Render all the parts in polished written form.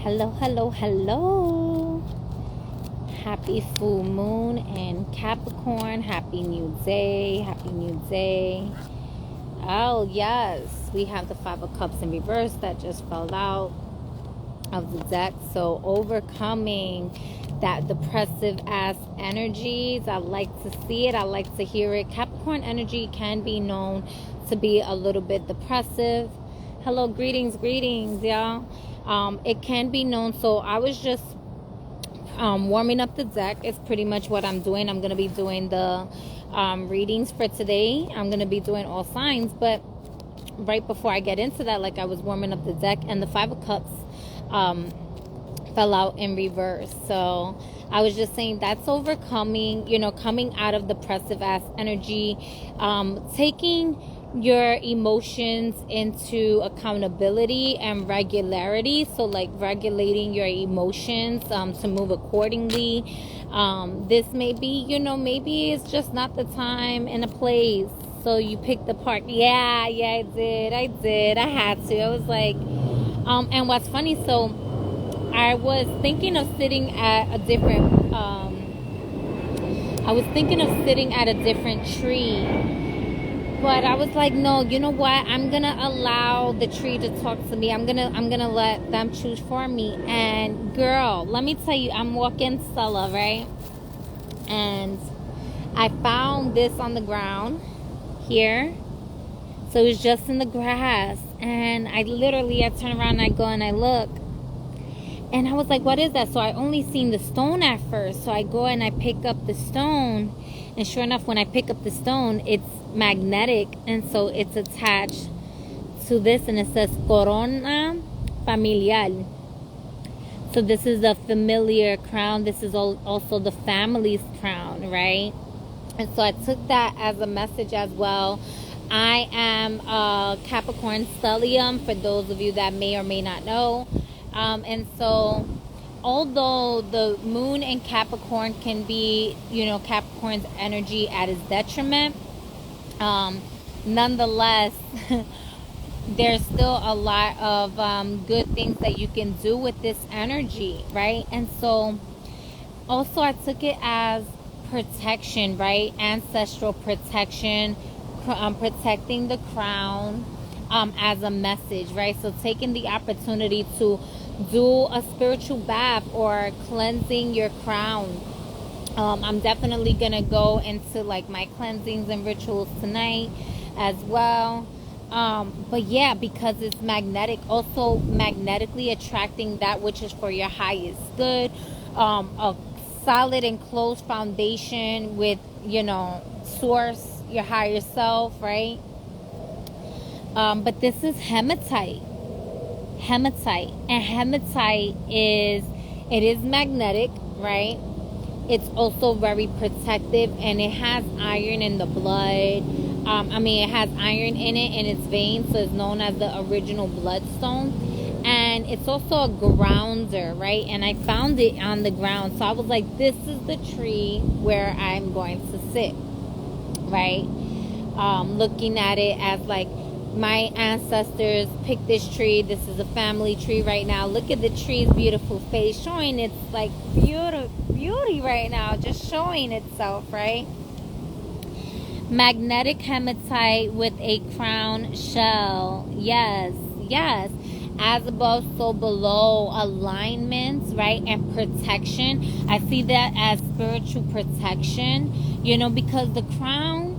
Hello, hello, hello. Happy full moon in Capricorn. Happy new day. Happy new day. Oh, yes. We have the Five of Cups in reverse that just fell out of the deck. So overcoming that depressive ass energies. I like to see it. I like to hear it. Capricorn energy can be known to be a little bit depressive. Hello, greetings, y'all. It can be known. So I was just warming up the deck. It's pretty much what I'm doing. I'm going to be doing the readings for today. I'm going to be doing all signs. But right before I get into that, like I was warming up the deck, and the Five of Cups fell out in reverse. So I was just saying that's overcoming, coming out of depressive ass energy, taking your emotions into accountability and regularity. So like regulating your emotions to move accordingly. This may be, maybe it's just not the time and a place. So you pick the park. Yeah, I did. I had to. I was like, and what's funny, so I was thinking of sitting at a different, tree. But I was like, no, you know what? I'm going to allow the tree to talk to me. I'm going to let them choose for me. And girl, let me tell you, I'm walking Stella, right? And I found this on the ground here. So it was just in the grass. And I turn around and I go and I look. And I was like, what is that? So I only seen the stone at first. So I go and I pick up the stone. And sure enough, when I pick up the stone, it's magnetic. And so it's attached to this. And it says Corona Familiar. So this is a familiar crown. This is also the family's crown, right? And so I took that as a message as well. I am a Capricorn stellium, for those of you that may or may not know. And so although the moon in Capricorn can be, Capricorn's energy at its detriment, nonetheless, there's still a lot of good things that you can do with this energy, right? And so also I took it as protection, right? Ancestral protection, protecting the crown as a message, right? So taking the opportunity to do a spiritual bath or cleansing your crown. I'm definitely gonna go into like my cleansings and rituals tonight as well. But yeah, because it's magnetic, also magnetically attracting that which is for your highest good, a solid and close foundation with, source, your higher self, right? But this is hematite. And hematite is magnetic, right? It's also very protective, and it has iron in the blood. It has iron in it in its veins, so it's known as the original bloodstone. And it's also a grounder, right? And I found it on the ground, so I was like, this is the tree where I'm going to sit, right? Looking at it as like, my ancestors picked this tree. This is a family tree right now. Look at the tree's beautiful face, showing its like beauty right now, just showing itself, right? Magnetic hematite with a crown shell. Yes. As above, so below. Alignments, right? And protection. I see that as spiritual protection, because the crown,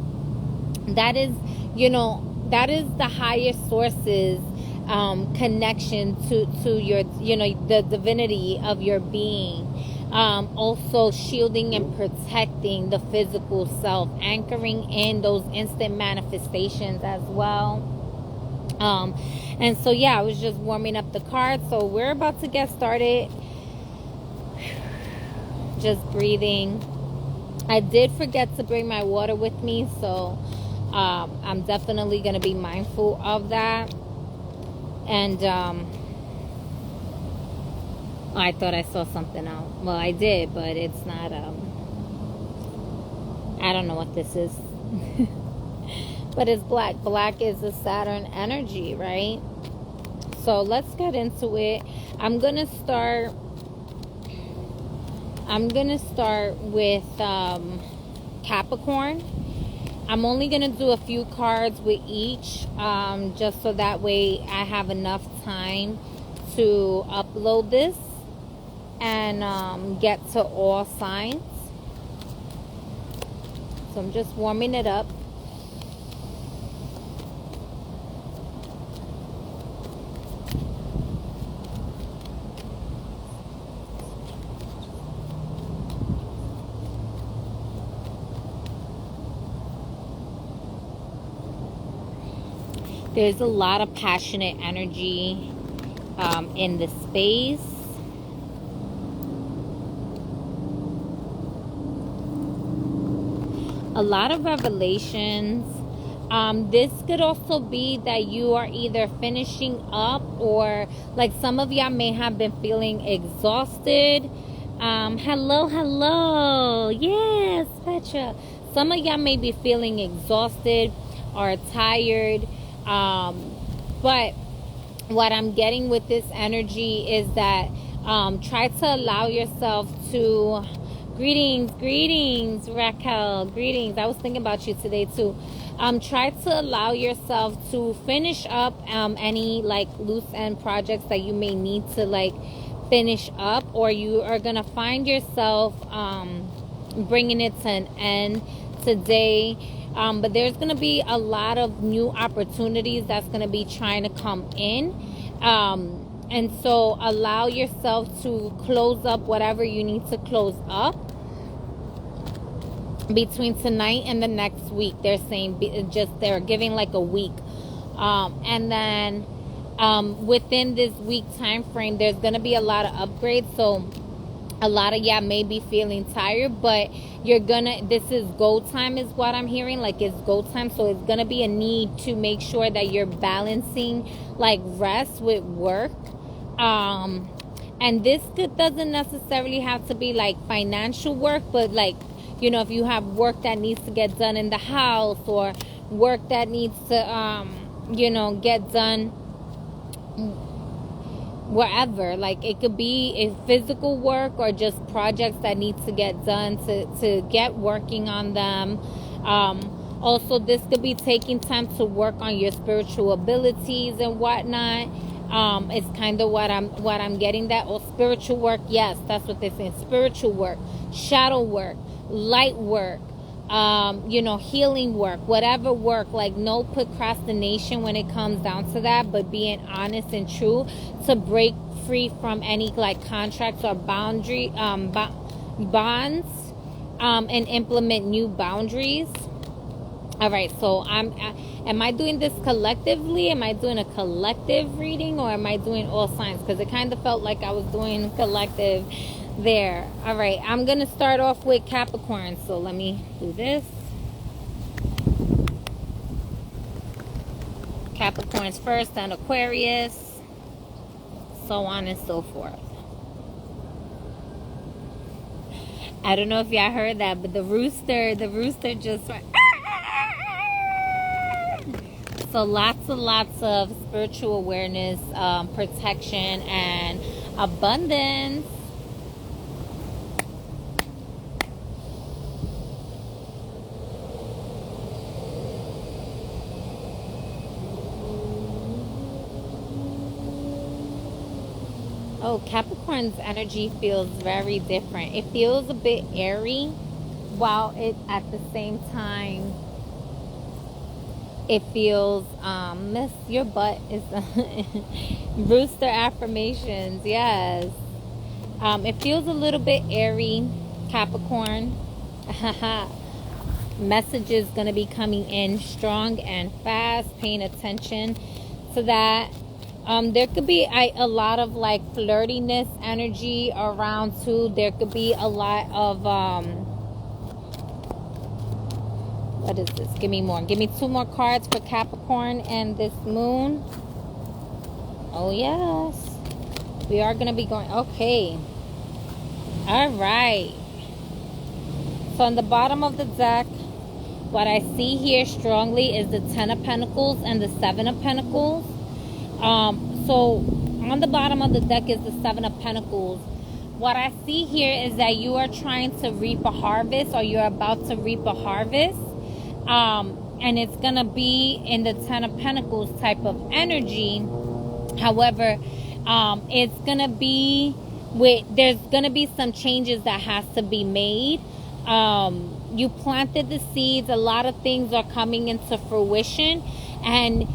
that is, that is the highest source's connection to your, the divinity of your being. Also shielding and protecting the physical self, anchoring in those instant manifestations as well. And so, yeah, I was just warming up the cards. So we're about to get started. Just breathing. I did forget to bring my water with me, so I'm definitely going to be mindful of that. And I thought I saw something out. Well, I did, but it's not, I don't know what this is. But it's black. Black is the Saturn energy, right? So let's get into it. I'm gonna start with Capricorn. I'm only gonna do a few cards with each, just so that way I have enough time to upload this and get to all signs. So I'm just warming it up. There's a lot of passionate energy in the space. A lot of revelations. This could also be that you are either finishing up, or like some of y'all may have been feeling exhausted. Hello. Yes, Petra. Some of y'all may be feeling exhausted or tired. But what I'm getting with this energy is that try to allow yourself to greetings Raquel, greetings. I was thinking about you today too. Try to allow yourself to finish up any like loose end projects that you may need to like finish up, or you are gonna find yourself bringing it to an end today. But there's going to be a lot of new opportunities that's going to be trying to come in. And so allow yourself to close up whatever you need to close up between tonight and the next week. They're saying they're giving like a week. And then within this week time frame, there's going to be a lot of upgrades. So a lot of y'all may be feeling tired, but this is go time is what I'm hearing. Like, it's go time. So it's gonna be a need to make sure that you're balancing like rest with work. And this doesn't necessarily have to be like financial work, but like, you know, if you have work that needs to get done in the house, or work that needs to you know, get done wherever, like it could be a physical work or just projects that need to get done, to get working on them. Also, this could be taking time to work on your spiritual abilities and whatnot. It's kind of what I'm getting, that. Or spiritual work, yes, that's what they're saying. Spiritual work, shadow work, light work, you know, healing work, whatever work. Like, no procrastination when it comes down to that, but being honest and true to break free from any like contracts or bonds, and implement new boundaries. All right, so am I doing this collectively? Am I doing a collective reading, or am I doing all signs? Because it kind of felt like I was doing collective there. All right, I'm gonna start off with Capricorn, so let me do this. Capricorn's first, then Aquarius, so on and so forth. I don't know if y'all heard that, but the rooster just went. So lots of spiritual awareness, protection, and abundance. Oh, Capricorn's energy feels very different. It feels a bit airy, while it at the same time it feels miss your butt is rooster affirmations. Yes. It feels a little bit airy, Capricorn. Messages gonna be coming in strong and fast. Paying attention to that. There could be a lot of like flirtiness energy around too. There could be a lot of what is this? Give me more. Give me 2 more cards for Capricorn and this moon. Oh yes, we are gonna be going. Okay. All right. So on the bottom of the deck, what I see here strongly is the 10 of Pentacles and the 7 of Pentacles. So on the bottom of the deck is the Seven of Pentacles. What I see here is that you are trying to reap a harvest, or you're about to reap a harvest. And it's going to be in the Ten of Pentacles type of energy. However, it's going to be there's going to be some changes that has to be made. You planted the seeds. A lot of things are coming into fruition, and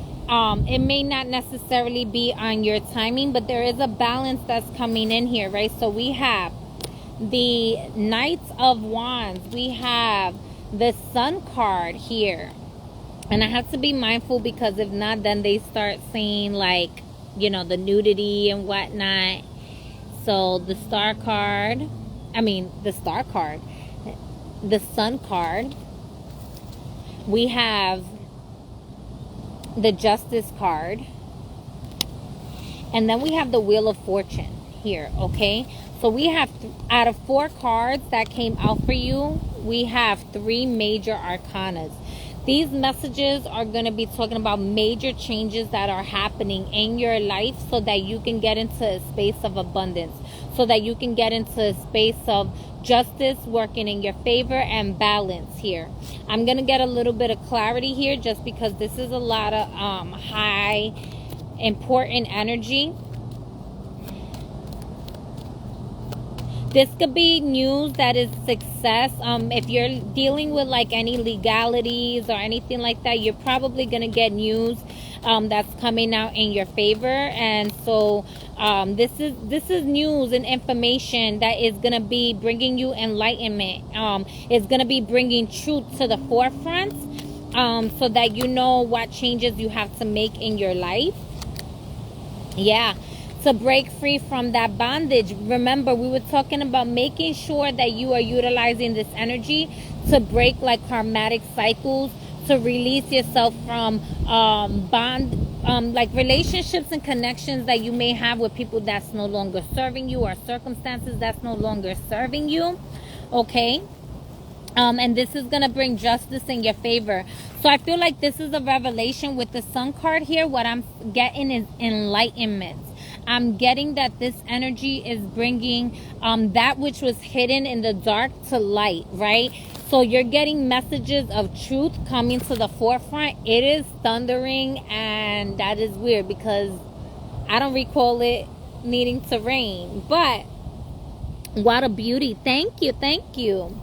it may not necessarily be on your timing, but there is a balance that's coming in here, right? So we have the Knights of Wands. We have the Sun card here. And I have to be mindful, because if not, then they start saying, like, you know, the nudity and whatnot. So the Star card, the Sun card. We have the Justice card. And then we have the Wheel of Fortune here, okay? So we have, out of 4 cards that came out for you, we have 3 major arcanas. These messages are going to be talking about major changes that are happening in your life, so that you can get into a space of abundance, so that you can get into a space of justice working in your favor and balance here. I'm going to get a little bit of clarity here, just because this is a lot of high important energy. This could be news that is success. If you're dealing with like any legalities or anything like that, you're probably going to get news that's coming out in your favor. And so this is news and information that is going to be bringing you enlightenment. It's going to be bringing truth to the forefront, so that you know what changes you have to make in your life. Yeah. To break free from that bondage. Remember, we were talking about making sure that you are utilizing this energy to break like karmatic cycles, to release yourself from like relationships and connections that you may have with people that's no longer serving you, or circumstances that's no longer serving you. Okay? And this is going to bring justice in your favor. So I feel like this is a revelation with the Sun card here. What I'm getting is enlightenment. I'm getting that this energy is bringing that which was hidden in the dark to light, right? So you're getting messages of truth coming to the forefront. It is thundering, and that is weird, because I don't recall it needing to rain. But what a beauty. Thank you. Thank you.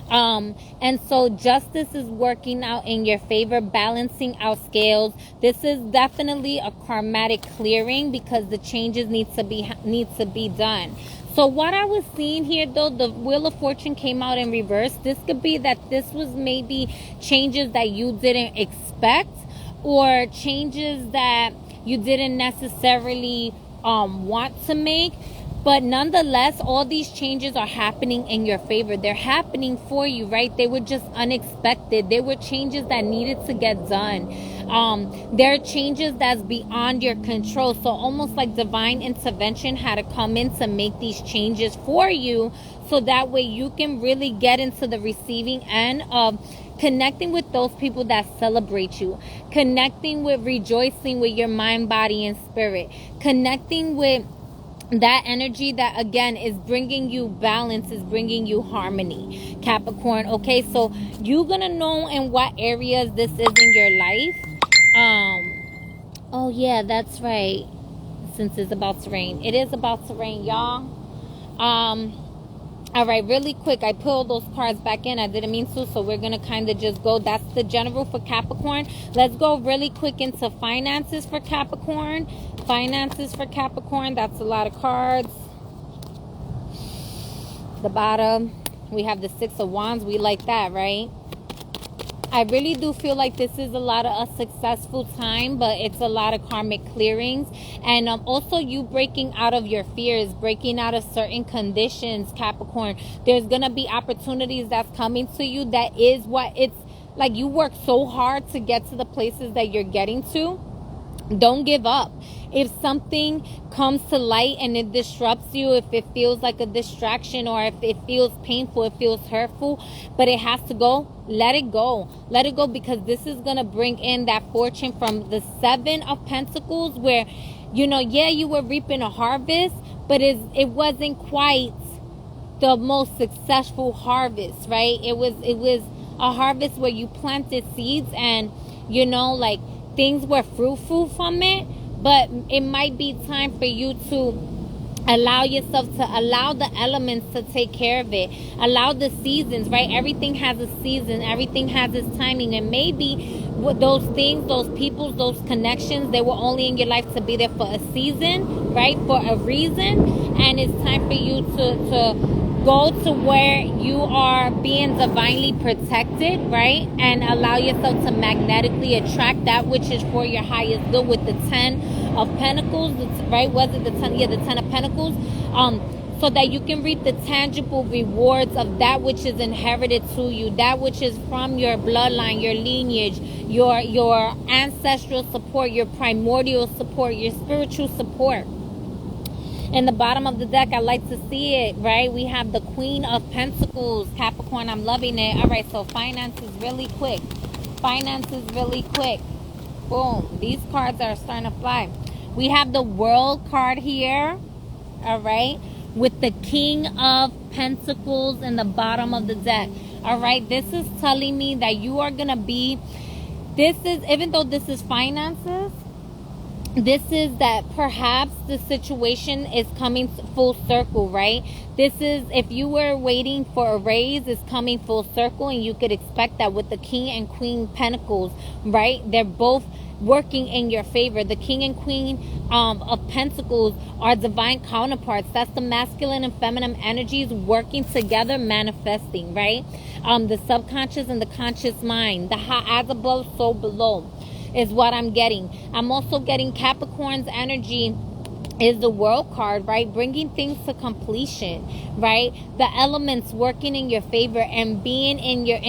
And so justice is working out in your favor, balancing out scales. This is definitely a karmatic clearing, because the changes need to be done. So what I was seeing here, though, the Wheel of Fortune came out in reverse. This could be that this was maybe changes that you didn't expect, or changes that you didn't necessarily want to make. But nonetheless, all these changes are happening in your favor. They're happening for you, right? They were just unexpected. They were changes that needed to get done. There are changes that's beyond your control. So almost like divine intervention had to come in to make these changes for you, so that way you can really get into the receiving end of connecting with those people that celebrate you, connecting with, rejoicing with your mind, body, and spirit, connecting with that energy that, again, is bringing you balance, is bringing you harmony, Capricorn. Okay, so you're gonna know in what areas this is in your life. Oh yeah, that's right, since it's about to rain. It is about to rain, y'all. All right, really quick, I pulled those cards back in. I didn't mean to, so we're going to kind of just go. That's the general for Capricorn. Let's go really quick into finances for Capricorn. Finances for Capricorn, that's a lot of cards. The bottom, we have the Six of Wands. We like that, right? I really do feel like this is a lot of a successful time, but it's a lot of karmic clearings. And also you breaking out of your fears, breaking out of certain conditions, Capricorn. There's going to be opportunities that's coming to you. That is what it's like. You work so hard to get to the places that you're getting to. Don't give up. If something comes to light and it disrupts you, if it feels like a distraction, or if it feels painful, it feels hurtful, but it has to go, let it go. Let it go, because this is going to bring in that fortune from the Seven of Pentacles, where yeah, you were reaping a harvest, but it wasn't quite the most successful harvest, right? It was a harvest where you planted seeds and, like, things were fruitful from it, but it might be time for you to allow yourself to allow the elements to take care of it. Allow the seasons, right? Everything has a season. Everything has its timing. And maybe those things, those people, those connections, they were only in your life to be there for a season, right? For a reason. And it's time for you to go to where you are being divinely protected, right? And allow yourself to magnetically attract that which is for your highest good with the 10 of Pentacles, right? Was it the 10? Yeah, the 10 of Pentacles. So that you can reap the tangible rewards of that which is inherited to you, that which is from your bloodline, your lineage, your ancestral support, your primordial support, your spiritual support. In the bottom of the deck, I like to see it, right? We have the Queen of Pentacles, Capricorn. I'm loving it. All right, so finances really quick. Finances really quick. Boom. These cards are starting to fly. We have the World card here, all right, with the King of Pentacles in the bottom of the deck. All right, this is telling me that you are going to be, even though this is finances, this is that perhaps the situation is coming full circle, right? This is, if you were waiting for a raise, it's coming full circle, and you could expect that with the King and Queen Pentacles, right? They're both working in your favor. The King and Queen of Pentacles are divine counterparts. That's the masculine and feminine energies working together, manifesting, right? The subconscious and the conscious mind. The as above, so below is what I'm getting. I'm also getting Capricorn's energy is the World card, right? Bringing things to completion, right? The elements working in your favor and being in your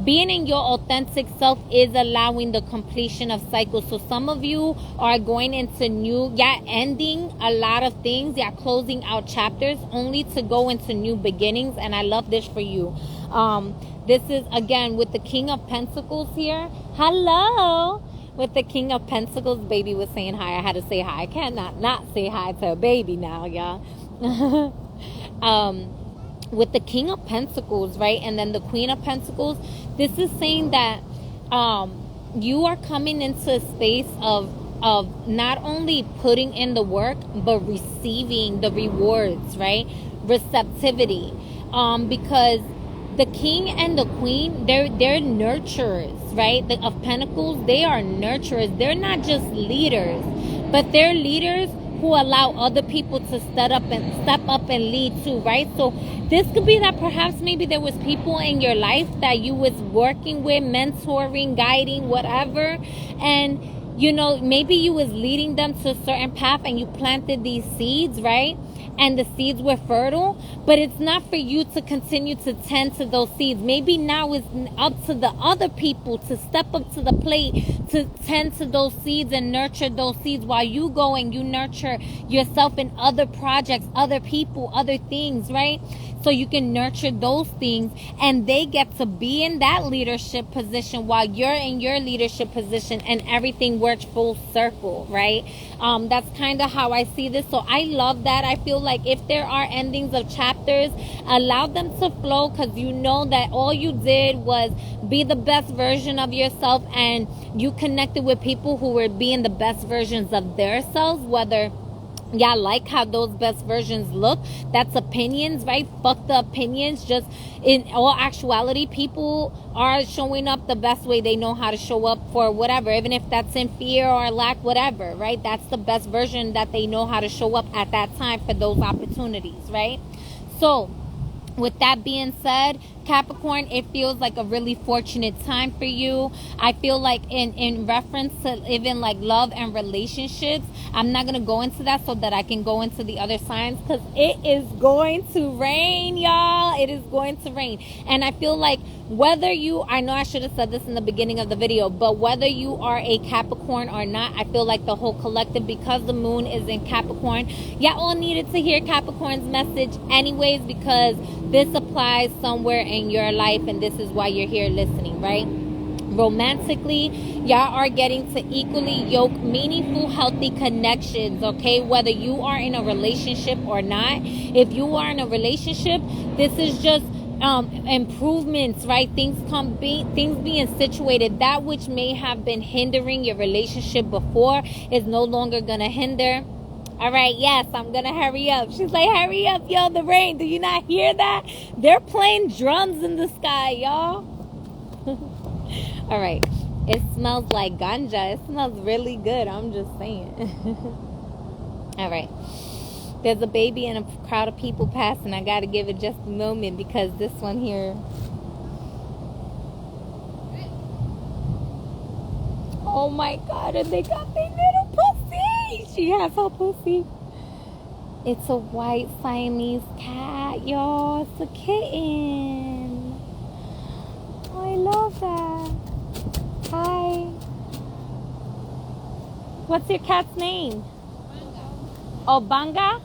being in your authentic self is allowing the completion of cycles. So some of you are going into ending a lot of things. Closing out chapters only to go into new beginnings. And I love this for you. This is, again, with the King of Pentacles here. Hello. With the King of Pentacles, baby was saying hi. I had to say hi. I cannot not say hi to a baby now, y'all. With the King of Pentacles, right? And then the Queen of Pentacles, this is saying that you are coming into a space of not only putting in the work, but receiving the rewards, right? Receptivity. Because the King and the Queen, they're nurturers, right? The of Pentacles, they are nurturers. They're not just leaders, but they're leaders who allow other people to step up and lead too, right? So this could be that perhaps maybe there was people in your life that you was working with, mentoring, guiding, whatever, and maybe you was leading them to a certain path and you planted these seeds, right? And the seeds were fertile, but it's not for you to continue to tend to those seeds. Maybe now it's up to the other people to step up to the plate to tend to those seeds and nurture those seeds while you go and you nurture yourself in other projects, other people, other things, right? So you can nurture those things and they get to be in that leadership position while you're in your leadership position, and everything works full circle, right? That's kind of how I see this. So I love that. I feel like if there are endings of chapters, allow them to flow, because you know that all you did was be the best version of yourself, and you connected with people who were being the best versions of their selves, whether y'all like how those best versions look. That's opinions, right? Fuck the opinions. Just in all actuality, people are showing up the best way they know how to show up for whatever, even if that's in fear or lack, whatever, right? That's the best version that they know how to show up at that time for those opportunities, right? So with that being said, Capricorn, it feels like a really fortunate time for you. I feel like in reference to even like love and relationships, I'm not going to go into that so that I can go into the other signs, because it is going to rain, y'all. It is going to rain. And I feel like whether I know I should have said this in the beginning of the video, but whether you are a Capricorn or not, I feel like the whole collective, because the moon is in Capricorn, y'all all needed to hear Capricorn's message anyways, because this applies somewhere in your life, and this is why you're here listening, right? romantically, y'all are getting to equally yoke meaningful, healthy connections, okay? Whether you are in a relationship or not. If you are in a relationship, this is just improvements, right? Things being situated. That which may have been hindering your relationship before is no longer gonna hinder. All right, yes, I'm gonna hurry up. She's like, hurry up, yo, the rain. Do you not hear that? They're playing drums in the sky, y'all. All right, it smells like ganja. It smells really good, I'm just saying. All right, there's a baby and a crowd of people passing. I gotta give it just a moment because this one here. Oh my God, and they got their little pussy. She has her pussy. It's a white Siamese cat, y'all. It's a kitten. I love that. Hi. What's your cat's name? Obanga?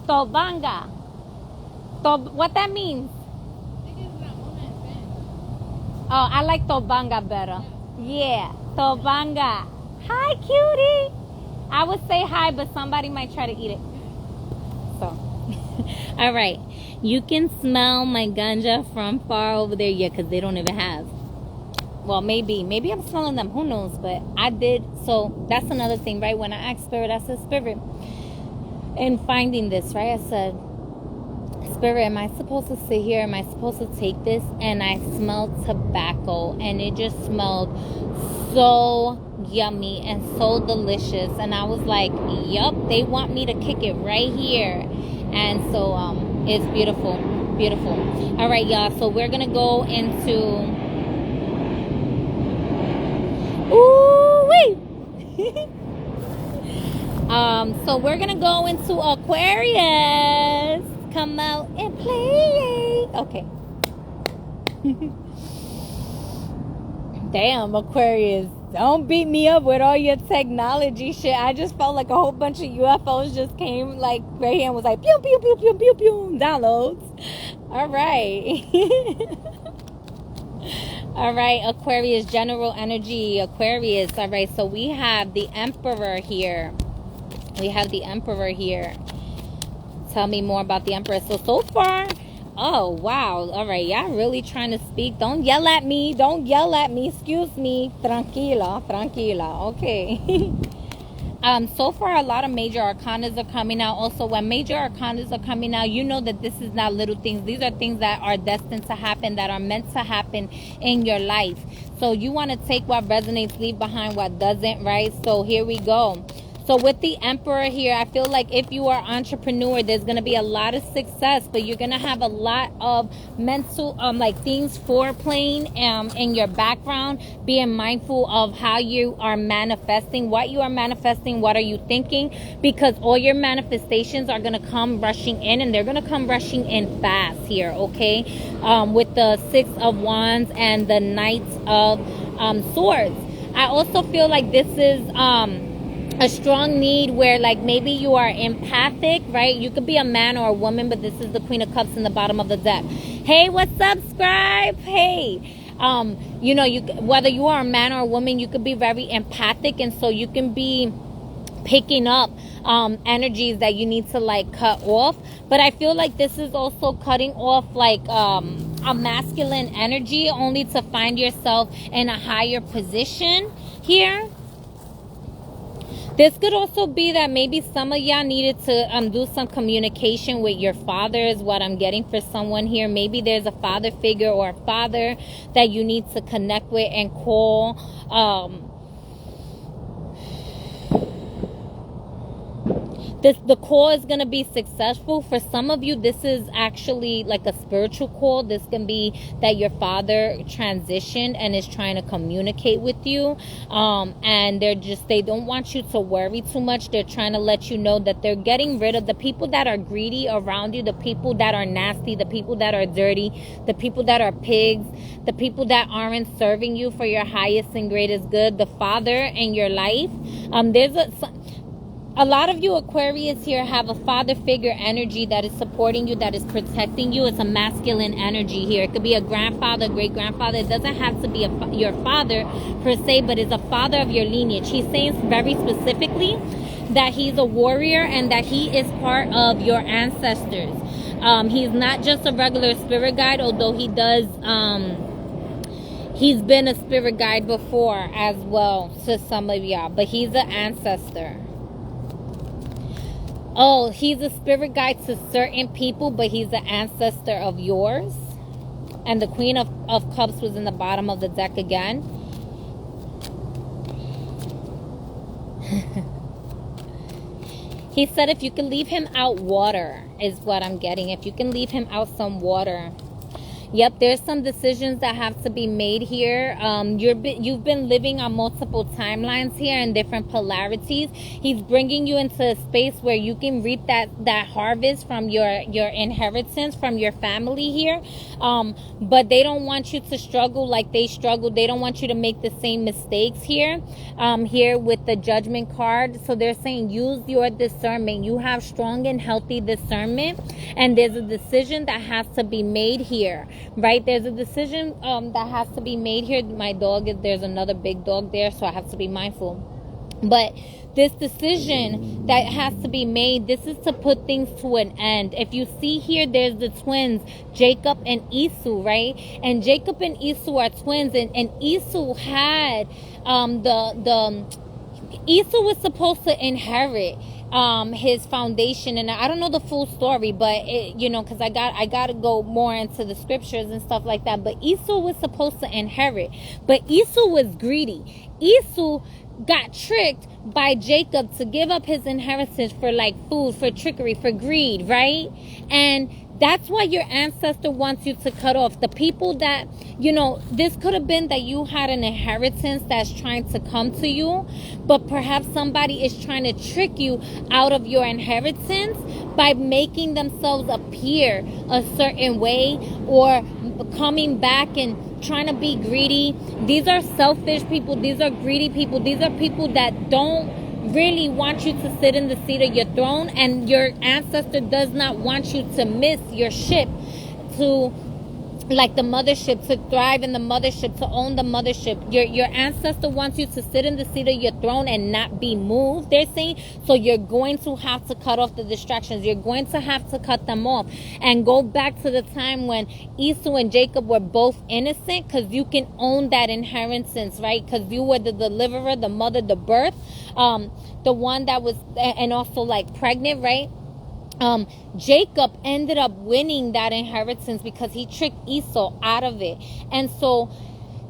Tobanga. What that means? Oh, I like Tobanga better. Yeah, Tobanga. Hi, cutie. I would say hi, but somebody might try to eat it. So, all right. You can smell my ganja from far over there. Yeah, because they don't even have. Well, maybe I'm smelling them. Who knows? But I did. So that's another thing, right? When I asked Spirit, I said, Spirit, in finding this, right? I said, Spirit, am I supposed to sit here? Am I supposed to take this? And I smelled tobacco, and it just smelled so yummy and so delicious. And I was like, yup, they want me to kick it right here. And so it's beautiful. All right, y'all. So we're gonna go into so we're gonna go into Aquarius. Come out and play. Okay. Damn, Aquarius. Don't beat me up with all your technology shit. I just felt like a whole bunch of UFOs just came like right here and was like pew pew pew pew pew pew downloads. All right. All right, Aquarius, general energy, Aquarius. All right, so we have the Emperor here. Tell me more about the Emperor. So far, oh, wow. All right, y'all really trying to speak. Don't yell at me. Excuse me. Tranquila. Okay. So far, a lot of major arcanas are coming out. Also, when major arcanas are coming out, you know that this is not little things. These are things that are destined to happen, that are meant to happen in your life. So you want to take what resonates, leave behind what doesn't, right? So here we go. So with the Emperor here, I feel like if you are an entrepreneur, there's going to be a lot of success, but you're going to have a lot of mental, like things foreplaying in your background, being mindful of how you are manifesting, what you are manifesting, what are you thinking, because all your manifestations are going to come rushing in, and they're going to come rushing in fast here, okay? With the Six of Wands and the Knight of Swords. I also feel like this is a strong need where like maybe you are empathic, right? You could be a man or a woman, but this is the Queen of Cups in the bottom of the deck. Hey, what's up, Scribe? Hey, you know, whether you are a man or a woman, you could be very empathic, and so you can be picking up energies that you need to like cut off. But I feel like this is also cutting off like a masculine energy, only to find yourself in a higher position here. This could also be that maybe some of y'all needed to do some communication with your father is what I'm getting for someone here. Maybe there's a father figure or a father that you need to connect with and call. The call is going to be successful. For some of you, this is actually like a spiritual call. This can be that your father transitioned and is trying to communicate with you. And they don't want you to worry too much. They're trying to let you know that they're getting rid of the people that are greedy around you, the people that are nasty, the people that are dirty, the people that are pigs, the people that aren't serving you for your highest and greatest good. The father in your life. A lot of you Aquarius here have a father figure energy that is supporting you, that is protecting you. It's a masculine energy here. It could be a grandfather, great grandfather. It doesn't have to be your father per se, but it's a father of your lineage. He's saying very specifically that he's a warrior and that he is part of your ancestors. He's not just a regular spirit guide, although he does... he's been a spirit guide before as well to some of y'all, but he's an ancestor. Oh, he's a spirit guide to certain people, but he's an ancestor of yours. And the Queen of Cups was in the bottom of the deck again. He said if you can leave him out water, is what I'm getting. If you can leave him out some water. Yep, there's some decisions that have to be made here. You've been living on multiple timelines here in different polarities. He's bringing you into a space where you can reap that harvest from your inheritance from your family here. But they don't want you to struggle like they struggled. They don't want you to make the same mistakes here. Here with the Judgment card. So they're saying use your discernment. You have strong and healthy discernment. And there's a decision that has to be made here. Right, there's a decision that has to be made here. My dog there's another big dog there, so I have to be mindful. But this decision that has to be made, this is to put things to an end. If you see here, there's the twins, Jacob and Esau, right? And Jacob and Esau are twins, and Esau had Esau was supposed to inherit his foundation, and I don't know the full story, but because I got to go more into the scriptures and stuff like that. But Esau was supposed to inherit, but Esau was greedy. Esau got tricked by Jacob to give up his inheritance for like food, for trickery, for greed, right? And that's why your ancestor wants you to cut off the people that, this could have been that you had an inheritance that's trying to come to you, but perhaps somebody is trying to trick you out of your inheritance by making themselves appear a certain way or coming back and trying to be greedy. These are selfish people. These are greedy people. These are people that don't really want you to sit in the seat of your throne, and your ancestor does not want you to miss your ship, to like the mothership, to thrive in the mothership, to own the mothership. Your ancestor wants you to sit in the seat of your throne and not be moved, they're saying. So you're going to have to cut off the distractions. You're going to have to cut them off and go back to the time when Esau and Jacob were both innocent, because you can own that inheritance, right? Because you were the deliverer, the mother, the birth, the one that was, and also like pregnant, right? Jacob ended up winning that inheritance because he tricked Esau out of it. And so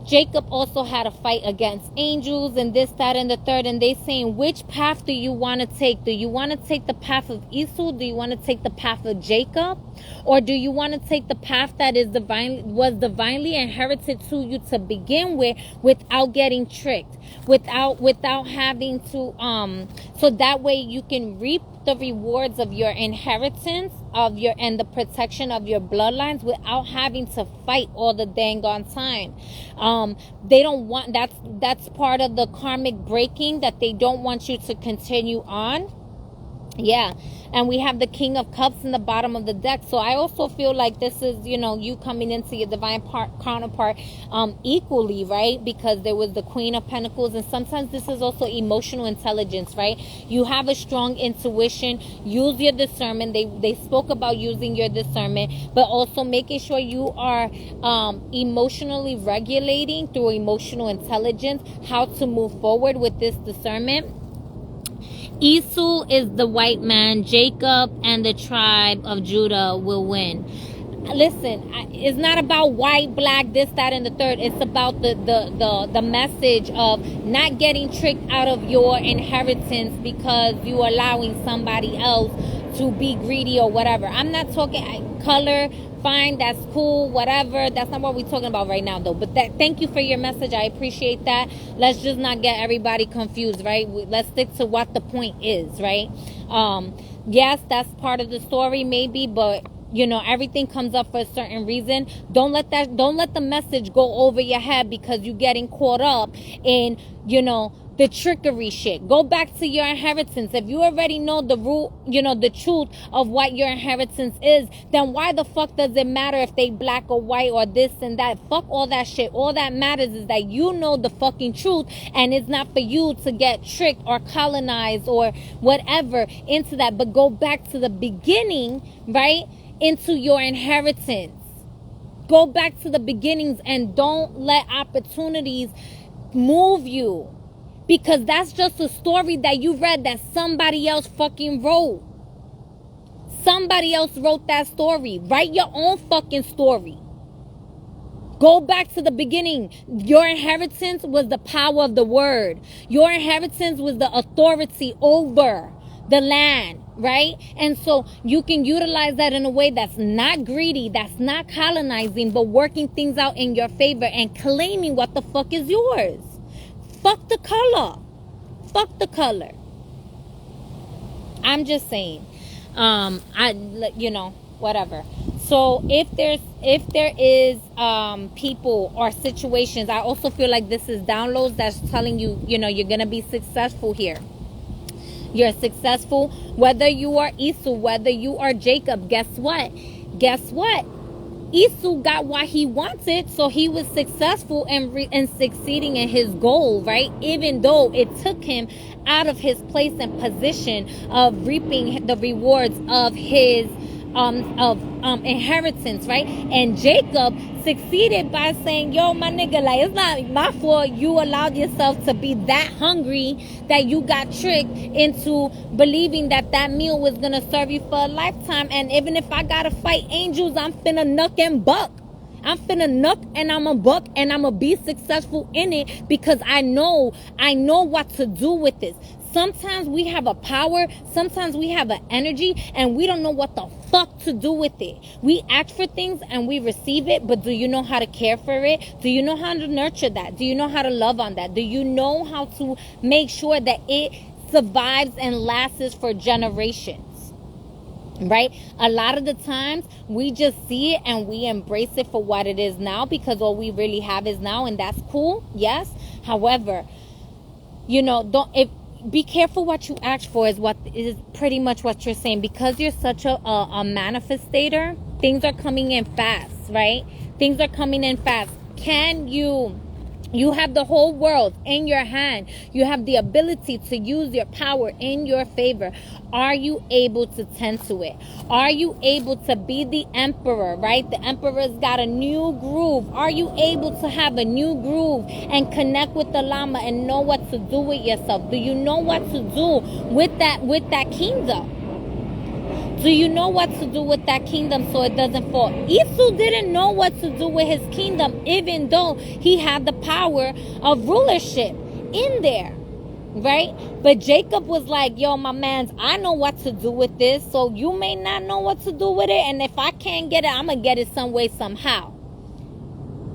Jacob also had a fight against angels and this, that, and the third. And they saying, which path do you want to take? Do you want to take the path of Esau? Do you want to take the path of Jacob? Or do you want to take the path that is was divinely inherited to you to begin with, without getting tricked, without having to so that way you can reap the rewards of your inheritance and the protection of your bloodlines without having to fight all the dang on time. They don't want, that's part of the karmic breaking, that they don't want you to continue on. Yeah. And we have the King of Cups in the bottom of the deck. So I also feel like this is, you coming into your divine counterpart equally, right? Because there was the Queen of Pentacles. And sometimes this is also emotional intelligence, right? You have a strong intuition. Use your discernment. They spoke about using your discernment, but also making sure you are emotionally regulating through emotional intelligence how to move forward with this discernment. Esau is the white man. Jacob and the tribe of Judah will win. Listen, it's not about white, black, this, that, and the third. It's about the message of not getting tricked out of your inheritance because you are allowing somebody else to be greedy or whatever. I'm not talking color. Fine, that's cool, whatever. That's not what we're talking about right now, though. But thank you for your message. I appreciate that. Let's just not get everybody confused, right? Let's stick to what the point is, right? Yes, that's part of the story, maybe, but everything comes up for a certain reason. Don't let the message go over your head because you're getting caught up in, the trickery shit. Go back to your inheritance. If you already know the rule, the truth of what your inheritance is, then why the fuck does it matter if they black or white or this and that? Fuck all that shit. All that matters is that you know the fucking truth, and it's not for you to get tricked or colonized or whatever into that. But go back to the beginning, right? Into your inheritance. Go back to the beginnings and don't let opportunities move you. Because that's just a story that you read that somebody else fucking wrote. Somebody else wrote that story. Write your own fucking story. Go back to the beginning. Your inheritance was the power of the word. Your inheritance was the authority over the land, right? And so you can utilize that in a way that's not greedy, that's not colonizing, but working things out in your favor and claiming what the fuck is yours. Fuck the color. Fuck the color. I'm just saying. Whatever. So if there is people or situations, I also feel like this is downloads that's telling you, you're gonna be successful here. You're successful whether you are Esau, whether you are Jacob. Guess what? Esau got what he wanted, so he was successful in succeeding in his goal, right? Even though it took him out of his place and position of reaping the rewards of his inheritance, right? And Jacob succeeded by saying, yo, my nigga, like, it's not my fault you allowed yourself to be that hungry that you got tricked into believing that meal was gonna serve you for a lifetime. And even if I gotta fight angels, I'm finna nuck and buck. I'm finna nuck and I'm a buck, and I'm gonna be successful in it because I know what to do with this. Sometimes we have a power, sometimes we have an energy, and we don't know what the fuck to do with it. We ask for things and we receive it, but do you know how to care for it? Do you know how to nurture that? Do you know how to love on that? Do you know how to make sure that it survives and lasts for generations? Right? A lot of the times we just see it and we embrace it for what it is now, because all we really have is now, and that's cool. Yes. However, be careful what you ask for is pretty much what you're saying, because you're such a manifestator. Things are coming in fast, right? Things are coming in fast. You have the whole world in your hand. You have the ability to use your power in your favor. Are you able to tend to it? Are you able to be the emperor, right? The emperor's got a new groove. Are you able to have a new groove and connect with the Lama and know what to do with yourself? Do you know what to do with that kingdom? Do you know what to do with that kingdom so it doesn't fall? Esau didn't know what to do with his kingdom, even though he had the power of rulership in there, right? But Jacob was like, yo, my mans, I know what to do with this, so you may not know what to do with it, and if I can't get it, I'm going to get it some way, somehow,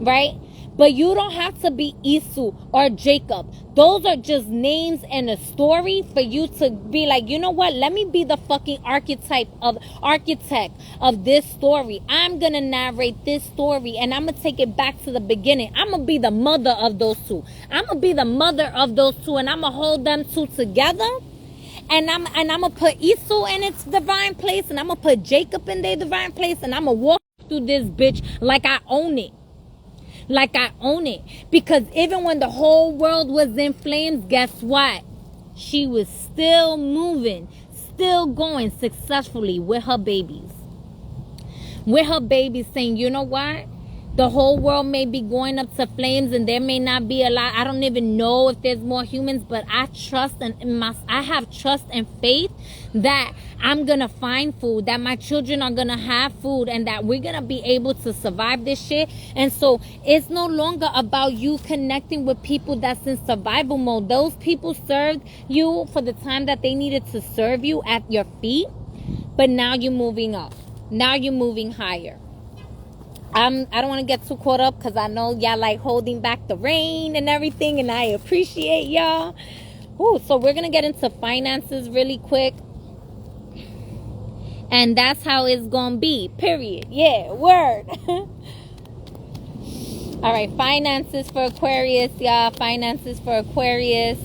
right? But you don't have to be Esau or Jacob. Those are just names and a story for you to be like, you know what? Let me be the fucking archetype of architect of this story. I'm going to narrate this story, and I'm going to take it back to the beginning. I'm going to be the mother of those two. I'm going to be the mother of those two, and I'm going to hold them two together. And I'm going to put Esau in its divine place, and I'm going to put Jacob in their divine place, and I'm going to walk through this bitch like I own it. Like I own it. Because even when the whole world was in flames, guess what? She was still moving, still going successfully with her babies. With her babies, saying, you know what? The whole world may be going up to flames, and there may not be a lot. I don't even know if there's more humans, but I trust I have trust and faith that I'm going to find food, that my children are going to have food, and that we're going to be able to survive this shit. And so it's no longer about you connecting with people that's in survival mode. Those people served you for the time that they needed to serve you at your feet, but now you're moving up. Now you're moving higher. I don't want to get too caught up, because I know y'all like holding back the rain and everything, and I appreciate y'all. Ooh, so we're going to get into finances really quick. And that's how it's going to be, period. Yeah, word. All right, finances for Aquarius, y'all. Finances for Aquarius.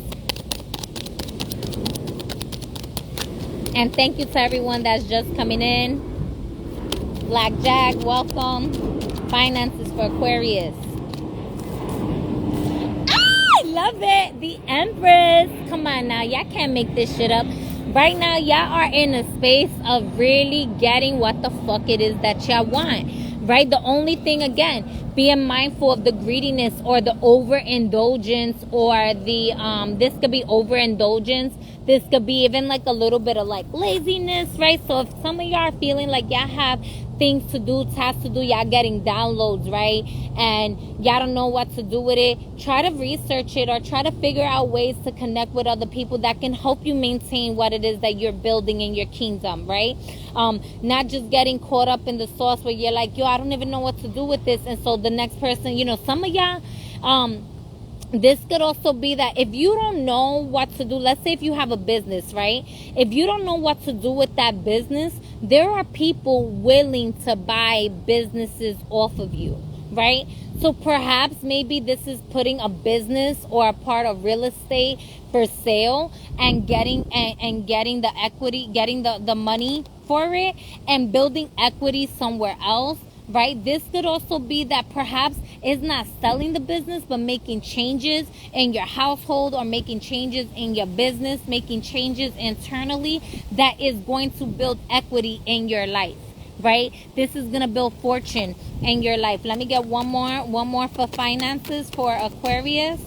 And thank you to everyone that's just coming in. Black Jag, welcome. Finances for Aquarius. I love it. The Empress. Come on now. Y'all can't make this shit up. Right now, y'all are in a space of really getting what the fuck it is that y'all want. Right? The only thing, again, being mindful of the greediness or the overindulgence, or the, this could be overindulgence. This could be even like a little bit of like laziness, right? So if some of y'all are feeling like y'all have things to do, tasks to do, y'all getting downloads, right? And y'all don't know what to do with it, try to research it or try to figure out ways to connect with other people that can help you maintain what it is that you're building in your kingdom, right? Not just getting caught up in the sauce where you're like, yo, I don't even know what to do with this. And so the next person, you know, some of y'all, this could also be that if you don't know what to do, let's say if you have a business, right? If you don't know what to do with that business, there are people willing to buy businesses off of you, right? So perhaps maybe this is putting a business or a part of real estate for sale and getting the equity, getting the money for it and building equity somewhere else. Right? This could also be that perhaps it's not selling the business, but making changes in your household or making changes in your business, making changes internally that is going to build equity in your life. Right? This is going to build fortune in your life. Let me get one more for finances for Aquarius.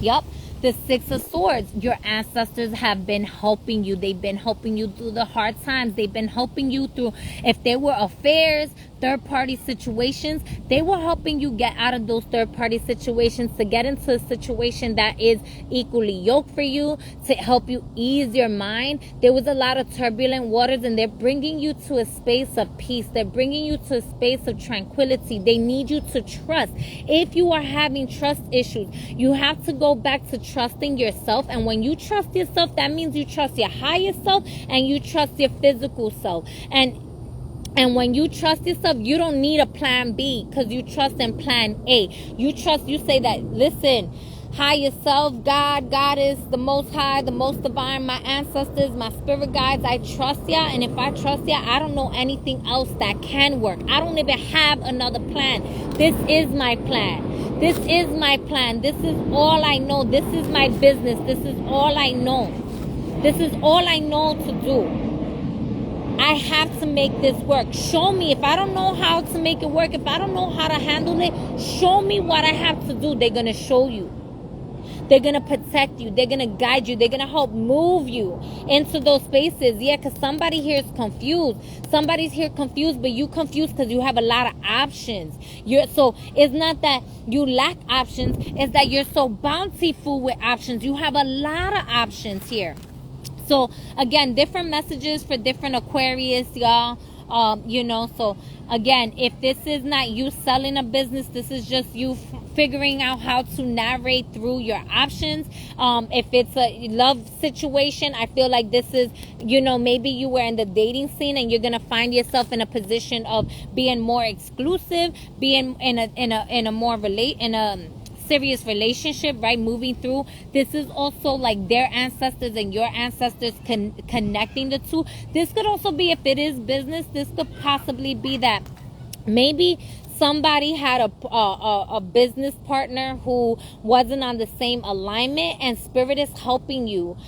Yup. The Six of Swords. Your ancestors have been helping you. They've been helping you through the hard times. They've been helping you through, if there were affairs, third-party situations, they were helping you get out of those third-party situations to get into a situation that is equally yoked for you, to help you ease your mind. There was a lot of turbulent waters, and they're bringing you to a space of peace. They're bringing you to a space of tranquility. They need you to trust. If you are having trust issues, you have to go back to trusting yourself. And when you trust yourself, that means you trust your higher self and you trust your physical self. And when you trust yourself, you don't need a plan B because you trust in plan A. You trust, you say that, listen, higher self, God, Goddess, the Most High, the Most Divine, my ancestors, my spirit guides, I trust ya. And if I trust ya, I don't know anything else that can work. I don't even have another plan. This is my plan. This is my plan. This is all I know. This is my business. This is all I know. This is all I know to do. I have to make this work. Show me. If I don't know how to make it work, if I don't know how to handle it, show me what I have to do. They're going to show you. They're going to protect you. They're going to guide you. They're going to help move you into those spaces. Yeah, because somebody here is confused. Somebody's here confused, but you confused because you have a lot of options. So it's not that you lack options. It's that you're so bountiful with options. You have a lot of options here. So again, different messages for different Aquarius, y'all. So again, if this is not you selling a business, this is just you figuring out how to narrate through your options. If it's a love situation, I feel like this is, maybe you were in the dating scene and you're gonna find yourself in a position of being more exclusive, being in a serious relationship, right? Moving through. This is also like their ancestors and your ancestors connecting the two. This could also be, if it is business, this could possibly be that maybe somebody had a business partner who wasn't on the same alignment, and spirit is helping you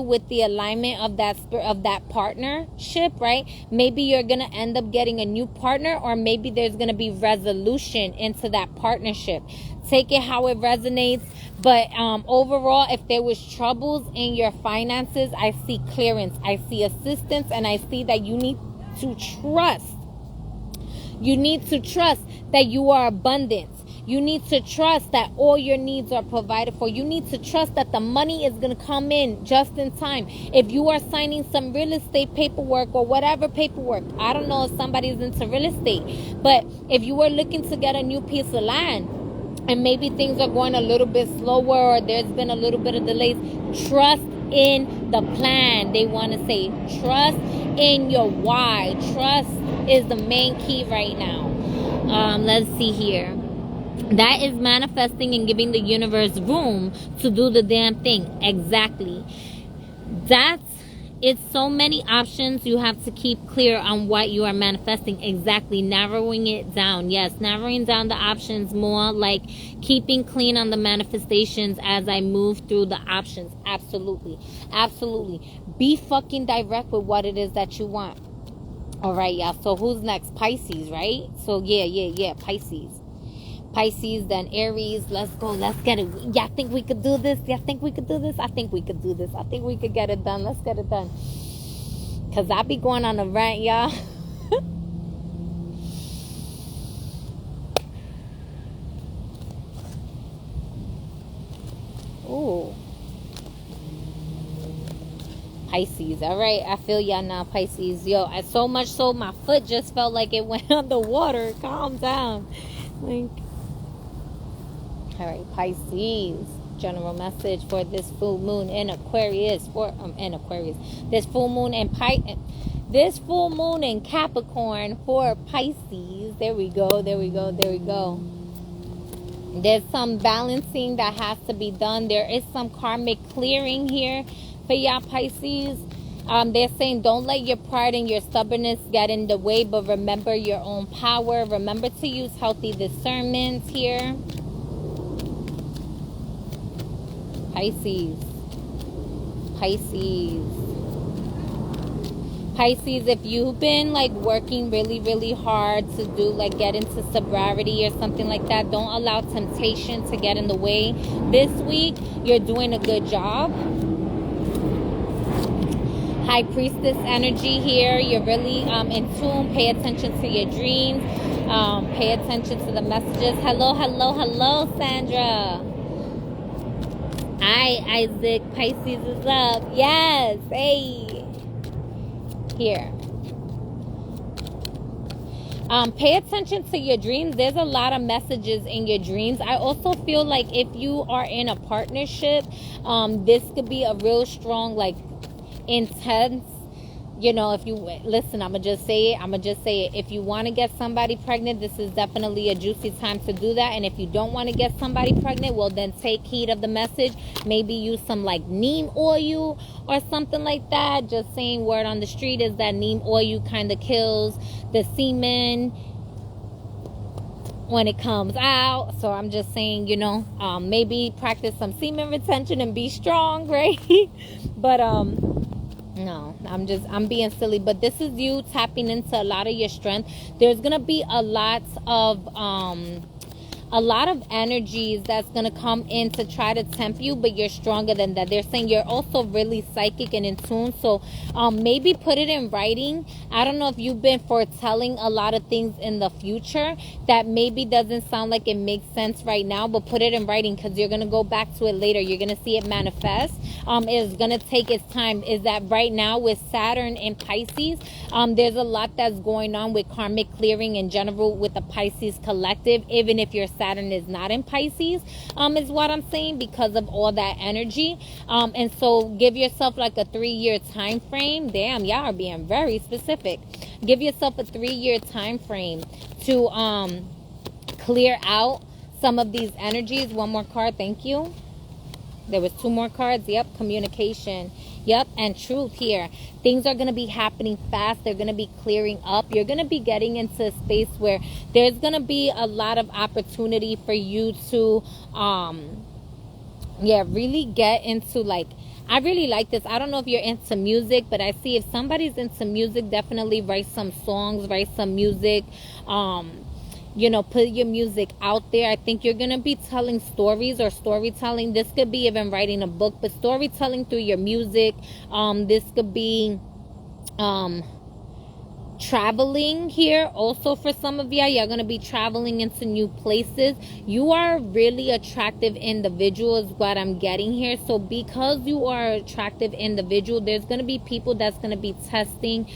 with the alignment of that partnership, right? Maybe you're gonna end up getting a new partner, or maybe there's gonna be resolution into that partnership. Take it how it resonates. But overall, if there was troubles in your finances, I see clearance, I see assistance, and I see that you need to trust. You need to trust that you are abundant. You need to trust that all your needs are provided for. You need to trust that the money is going to come in just in time. If you are signing some real estate paperwork or whatever paperwork, I don't know if somebody's into real estate, but if you are looking to get a new piece of land and maybe things are going a little bit slower or there's been a little bit of delays, trust in the plan. They want to say trust in your why. Trust is the main key right now. Let's see here. That is manifesting and giving the universe room to do the damn thing. Exactly. That's it's so many options. You have to keep clear on what you are manifesting. Exactly. Narrowing it down. Yes, narrowing down the options more, like keeping clean on the manifestations as I move through the options. Absolutely. Absolutely. Be fucking direct with what it is that you want. All right, y'all. So who's next? Pisces, right? So yeah. Pisces, then Aries. Let's go. Let's get it. Y'all think we could do this? Y'all think we could do this? I think we could do this. I think we could get it done. Let's get it done. Because I be going on a rant, y'all. Ooh. Pisces. All right. I feel y'all now, Pisces. Yo, so much so my foot just felt like it went underwater. Calm down. Like... All right, Pisces, general message for this full moon in Aquarius, this full moon in Capricorn for Pisces. There we go. There's some balancing that has to be done. There is some karmic clearing here for y'all, Pisces. They're saying don't let your pride and your stubbornness get in the way, but remember your own power. Remember to use healthy discernment here. Pisces, if you've been like working really hard to do, like get into sobriety or something like that, don't allow temptation to get in the way. This week, you're doing a good job. High Priestess energy here. You're really in tune. Pay attention to your dreams. Pay attention to the messages. Hello, Sandra. Hi, Isaac. Pisces is up. Yes. Hey. Here. Pay attention to your dreams. There's a lot of messages in your dreams. I also feel like if you are in a partnership, this could be a real strong, like, intense, you know, if you listen, I'ma just say it. If you want to get somebody pregnant, this is definitely a juicy time to do that. And if you don't want to get somebody pregnant, well, then take heed of the message. Maybe use some like neem oil or something like that. Just saying, word on the street is that neem oil kind of kills the semen when it comes out. So I'm just saying, you know, maybe practice some semen retention and be strong, right? But no, I'm being silly, but this is you tapping into a lot of your strength. There's gonna be a lot of energies that's gonna come in to try to tempt you, but you're stronger than that. They're saying you're also really psychic and in tune, so maybe put it in writing. I don't know if you've been foretelling a lot of things in the future that maybe doesn't sound like it makes sense right now, but put it in writing, because you're gonna go back to it later. You're gonna see it manifest. It's gonna take its time. Is that right now with Saturn and Pisces, there's a lot that's going on with karmic clearing in general with the Pisces collective, even if your Saturn is not in Pisces, is what I'm saying, because of all that energy. And so give yourself like a 3-year time frame. Damn, y'all are being very specific. Give yourself a 3-year time frame to clear out some of these energies. One more card, thank you. There was 2 more cards. Yep, communication. Yep, and truth here. Things are going to be happening fast. They're going to be clearing up. You're going to be getting into a space where there's going to be a lot of opportunity for you to, really get into, like, I really like this. I don't know if you're into music, but I see if somebody's into music, definitely write some songs, write some music, you know, put your music out there. I think you're going to be telling stories or storytelling. This could be even writing a book, but storytelling through your music. This could be traveling here. Also, for some of y'all, you're going to be traveling into new places. You are a really attractive individual is what I'm getting here. So because you are an attractive individual, there's going to be people that's going to be testing.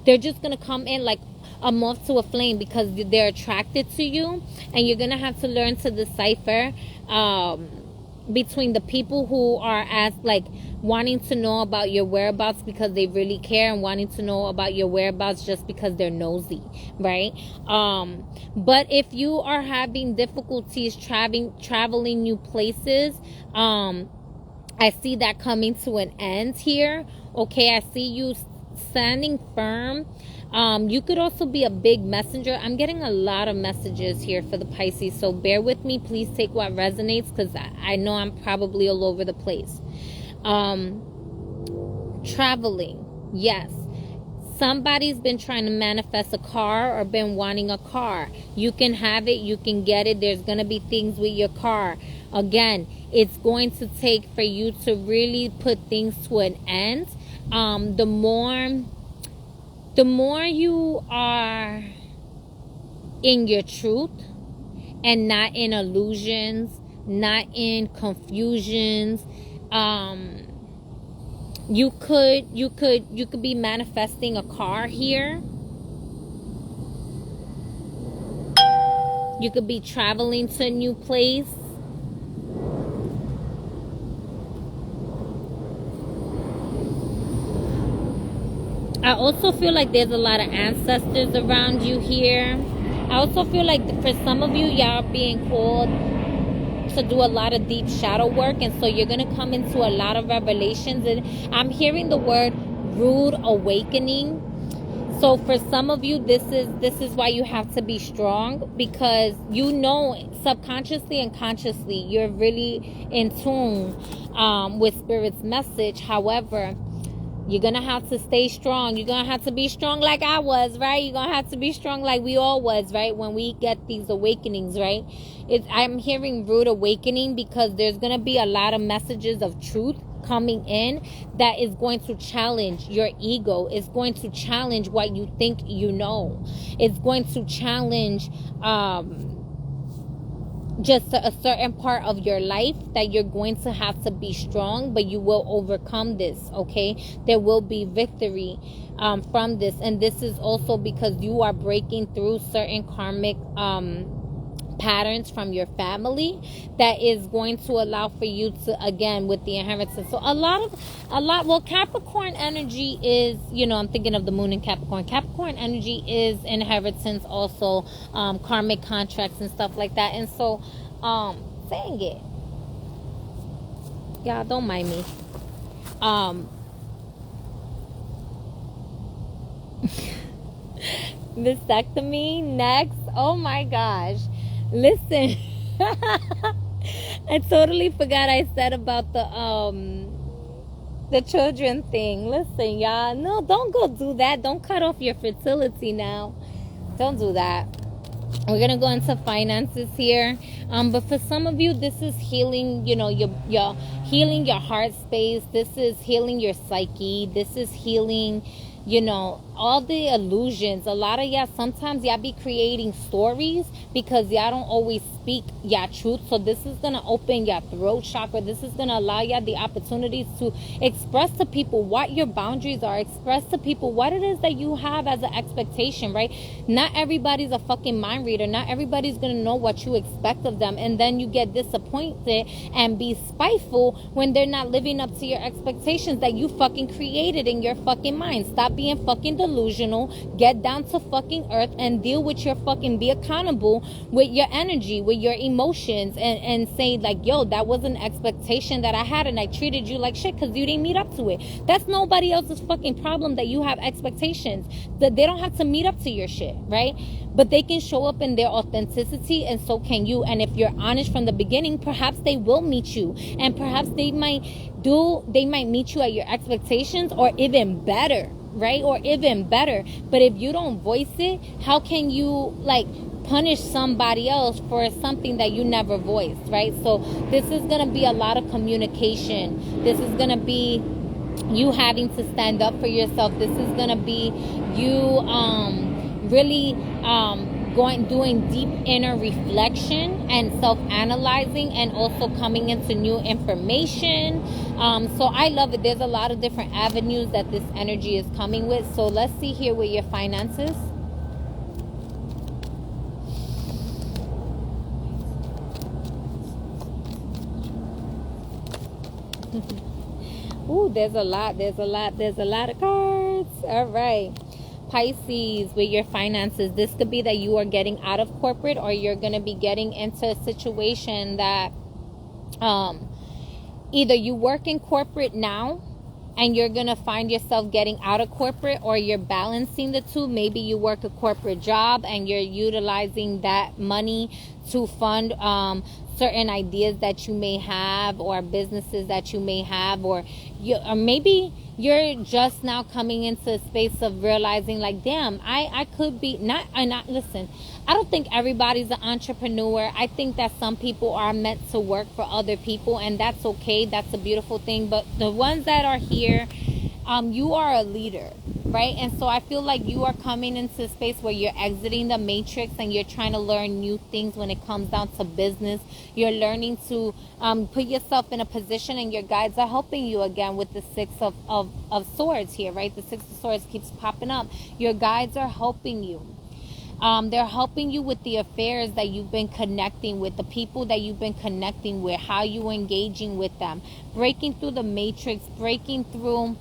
They're just going to come in like a moth to a flame because they're attracted to you, and you're gonna have to learn to decipher between the people who are as like wanting to know about your whereabouts because they really care, and wanting to know about your whereabouts just because they're nosy, right? But if you are having difficulties traveling new places, I see that coming to an end here. Okay, I see you standing firm. You could also be a big messenger. I'm getting a lot of messages here for the Pisces, so bear with me. Please take what resonates, because I know I'm probably all over the place. Traveling, yes. Somebody's been trying to manifest a car or been wanting a car. You can have it, you can get it. There's going to be things with your car. Again, it's going to take for you to really put things to an end. The more you are in your truth and not in illusions, not in confusions, you could be manifesting a car here. You could be traveling to a new place. I also feel like there's a lot of ancestors around you here. I also feel like for some of you, y'all are being called to do a lot of deep shadow work, and so you're going to come into a lot of revelations. And I'm hearing the word rude awakening. So for some of you, this is why you have to be strong, because you know subconsciously and consciously you're really in tune with Spirit's message. However, you're going to have to stay strong. You're going to have to be strong like I was, right? You're going to have to be strong like we all was, right? When we get these awakenings, right? I'm hearing rude awakening, because there's going to be a lot of messages of truth coming in that is going to challenge your ego. It's going to challenge what you think you know. It's going to challenge just a certain part of your life that you're going to have to be strong, but you will overcome this, okay? There will be victory from this. And this is also because you are breaking through certain karmic patterns from your family that is going to allow for you to, again, with the inheritance. So well, Capricorn energy is, I'm thinking of the moon in Capricorn. Capricorn energy is inheritance, also karmic contracts and stuff like that. And so saying it, y'all don't mind me. Vasectomy next. Oh my gosh. Listen, I totally forgot I said about the children thing. Listen, y'all, no, don't go do that. Don't cut off your fertility now. Don't do that. We're gonna go into finances here, but for some of you, this is healing. You're healing your heart space. This is healing your psyche. This is healing, all the illusions. A lot of y'all, sometimes y'all be creating stories because y'all don't always speak y'all truth. So this is going to open your throat chakra. This is going to allow y'all the opportunities to express to people what your boundaries are. Express to people what it is that you have as an expectation, right? Not everybody's a fucking mind reader. Not everybody's going to know what you expect of them. And then you get disappointed and be spiteful when they're not living up to your expectations that you fucking created in your fucking mind. Stop being fucking delusional. Get down to fucking earth and deal with your fucking, be accountable with your energy, with your emotions, and say like, yo, that was an expectation that I had and I treated you like shit because you didn't meet up to it. That's nobody else's fucking problem that you have expectations. That they don't have to meet up to your shit, right? But they can show up in their authenticity, and so can you. And if you're honest from the beginning, perhaps they will meet you, and perhaps they might meet you at your expectations, or even better, right? Or even better. But if you don't voice it, how can you punish somebody else for something that you never voiced, right? So this is going to be a lot of communication. This is going to be you having to stand up for yourself. This is going to be you really doing deep inner reflection and self-analyzing, and also coming into new information. So I love it. There's a lot of different avenues that this energy is coming with. So let's see here with your finances. Ooh, there's a lot of cards. All right. Pisces, with your finances, this could be that you are getting out of corporate, or you're going to be getting into a situation that either you work in corporate now, and you're going to find yourself getting out of corporate, or you're balancing the two. Maybe you work a corporate job and you're utilizing that money to fund certain ideas that you may have, or businesses that you may have, or maybe you're just now coming into a space of realizing like, damn, I could be listen, I don't think everybody's an entrepreneur. I think that some people are meant to work for other people, and that's okay. That's a beautiful thing. But the ones that are here, you are a leader, right? And so I feel like you are coming into a space where you're exiting the matrix and you're trying to learn new things when it comes down to business. You're learning to put yourself in a position, and your guides are helping you again with the Six of Swords here, right? The Six of Swords keeps popping up. Your guides are helping you. They're helping you with the affairs that you've been connecting with, the people that you've been connecting with, how you're engaging with them, breaking through the matrix, breaking through.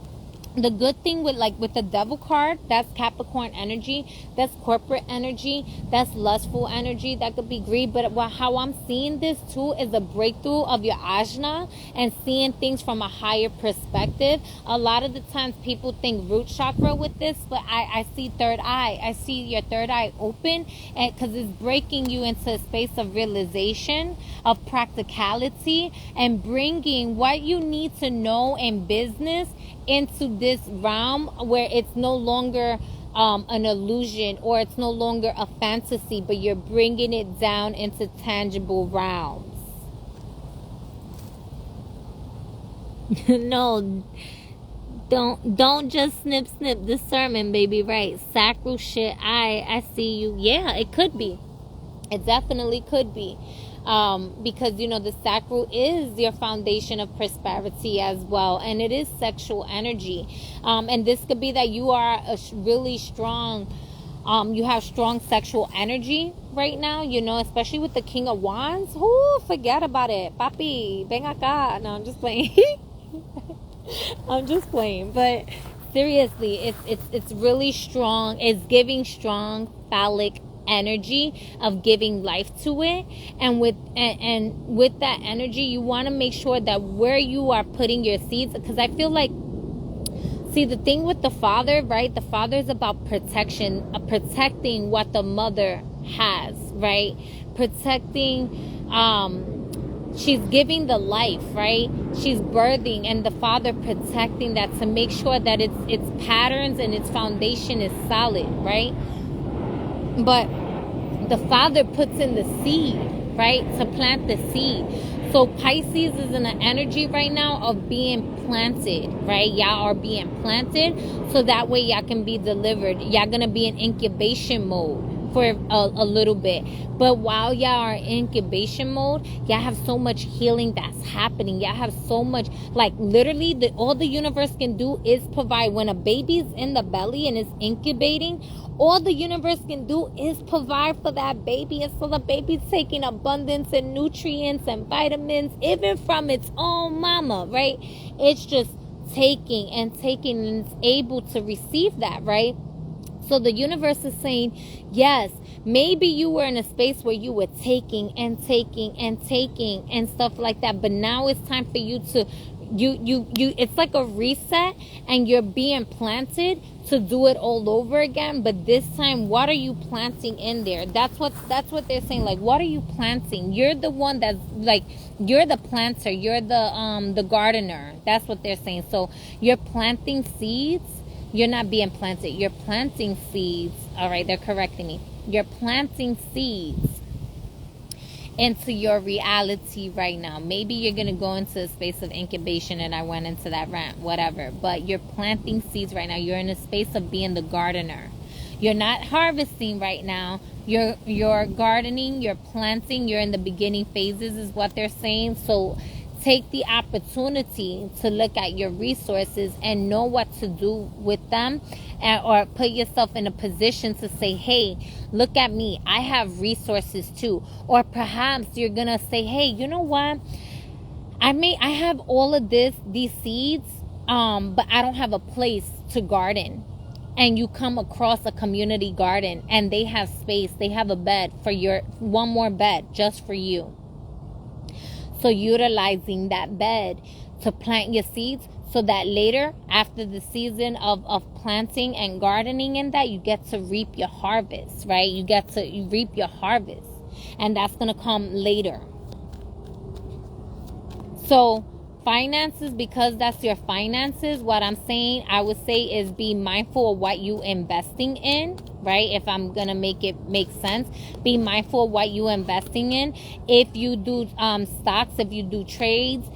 The good thing with the Devil card, that's Capricorn energy, that's corporate energy, that's lustful energy, that could be greed. But how I'm seeing this too is a breakthrough of your ajna and seeing things from a higher perspective. A lot of the times people think root chakra with this, but I see third eye. I see your third eye open, and because it's breaking you into a space of realization, of practicality, and bringing what you need to know in business into this realm where it's no longer an illusion, or it's no longer a fantasy, but you're bringing it down into tangible realms. No, don't just snip the sermon, baby, right? Sacral shit. I see you. Yeah, it could be. It definitely could be. Because, the sacral is your foundation of prosperity as well. And it is sexual energy. And this could be that you are a really strong, you have strong sexual energy right now, especially with the King of Wands. Ooh, forget about it. Papi, ven acá. No, I'm just playing. I'm just playing. But seriously, it's really strong. It's giving strong phallic energy of giving life to it, and with that energy, you want to make sure that where you are putting your seeds, because I feel like, see, the thing with the father, right? The father is about protection, protecting what the mother has, right? Protecting, she's giving the life, right? She's birthing, and the father protecting that to make sure that its patterns and its foundation is solid, right? But the father puts in the seed, right? To plant the seed. So Pisces is in an energy right now of being planted, right? Y'all are being planted so that way y'all can be delivered. Y'all gonna be in incubation mode for a little bit. But while y'all are in incubation mode, y'all have so much healing that's happening. Y'all have so much, like literally all the universe can do is provide. When a baby's in the belly and is incubating, all the universe can do is provide for that baby. And so the baby's taking abundance and nutrients and vitamins, even from its own mama, right? It's just taking and it's able to receive that, right? So the universe is saying, yes, maybe you were in a space where you were taking and stuff like that. But now it's time for you to, it's like a reset, and you're being planted to do it all over again. But this time, what are you planting in there? That's what they're saying. Like, what are you planting? You're the one that's like, you're the planter. You're the gardener. That's what they're saying. So you're planting seeds. You're not being planted. You're planting seeds. All right, they're correcting me. You're planting seeds into your reality right now. Maybe you're going to go into a space of incubation, and I went into that rant, whatever. But you're planting seeds right now. You're in a space of being the gardener. You're not harvesting right now. You're gardening, you're planting, you're in the beginning phases is what they're saying. So take the opportunity to look at your resources and know what to do with them, or put yourself in a position to say, hey, look at me, I have resources too. Or perhaps you're gonna say, hey, you know what, I have all of these seeds, but I don't have a place to garden. And you come across a community garden and they have space, they have a bed for one more bed just for you. So utilizing that bed to plant your seeds so that later, after the season of planting and gardening and that, you get to reap your harvest, right? You reap your harvest, and that's going to come later. So finances, because that's your finances, what I'm saying, I would say, is be mindful of what you investing in, right? If I'm gonna make it make sense, be mindful of what you investing in. If you do stocks, if you do trades,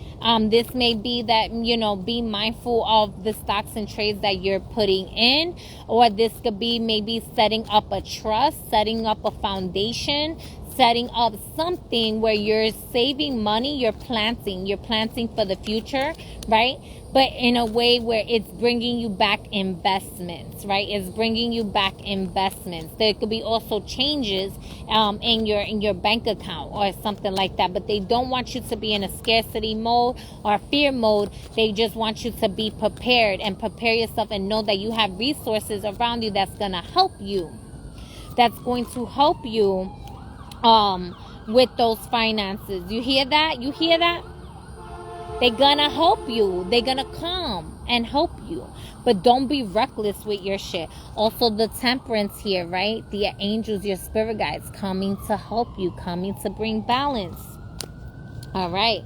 this may be that, you know, be mindful of the stocks and trades that you're putting in, or this could be maybe setting up a trust, setting up a foundation, setting up something where you're saving money, you're planting for the future, right? But in a way where it's bringing you back investments, right? It's bringing you back investments. There could be also changes in your bank account or something like that, but they don't want you to be in a scarcity mode or fear mode. They just want you to be prepared and prepare yourself and know that you have resources around you that's going to help you. That's going to help you with those finances. You hear that? You hear that? They're gonna help you. They're gonna come and help you. But don't be reckless with your shit. Also, the temperance here, right? The angels, your spirit guides, coming to help you, coming to bring balance. All right.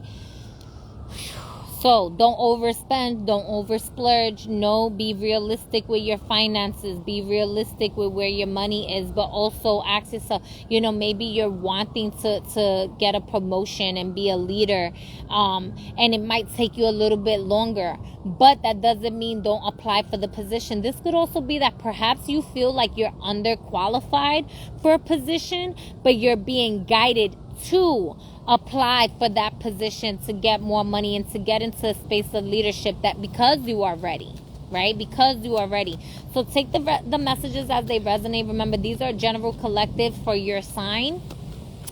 So don't overspend, don't oversplurge. No, be realistic with your finances. Be realistic with where your money is, but also ask yourself, you know, maybe you're wanting to get a promotion and be a leader, and it might take you a little bit longer, but that doesn't mean don't apply for the position. This could also be that perhaps you feel like you're underqualified for a position, but you're being guided to apply for that position to get more money and to get into a space of leadership, that because you are ready, right? Because you are ready. So take the messages as they resonate. Remember, these are general collective for your sign.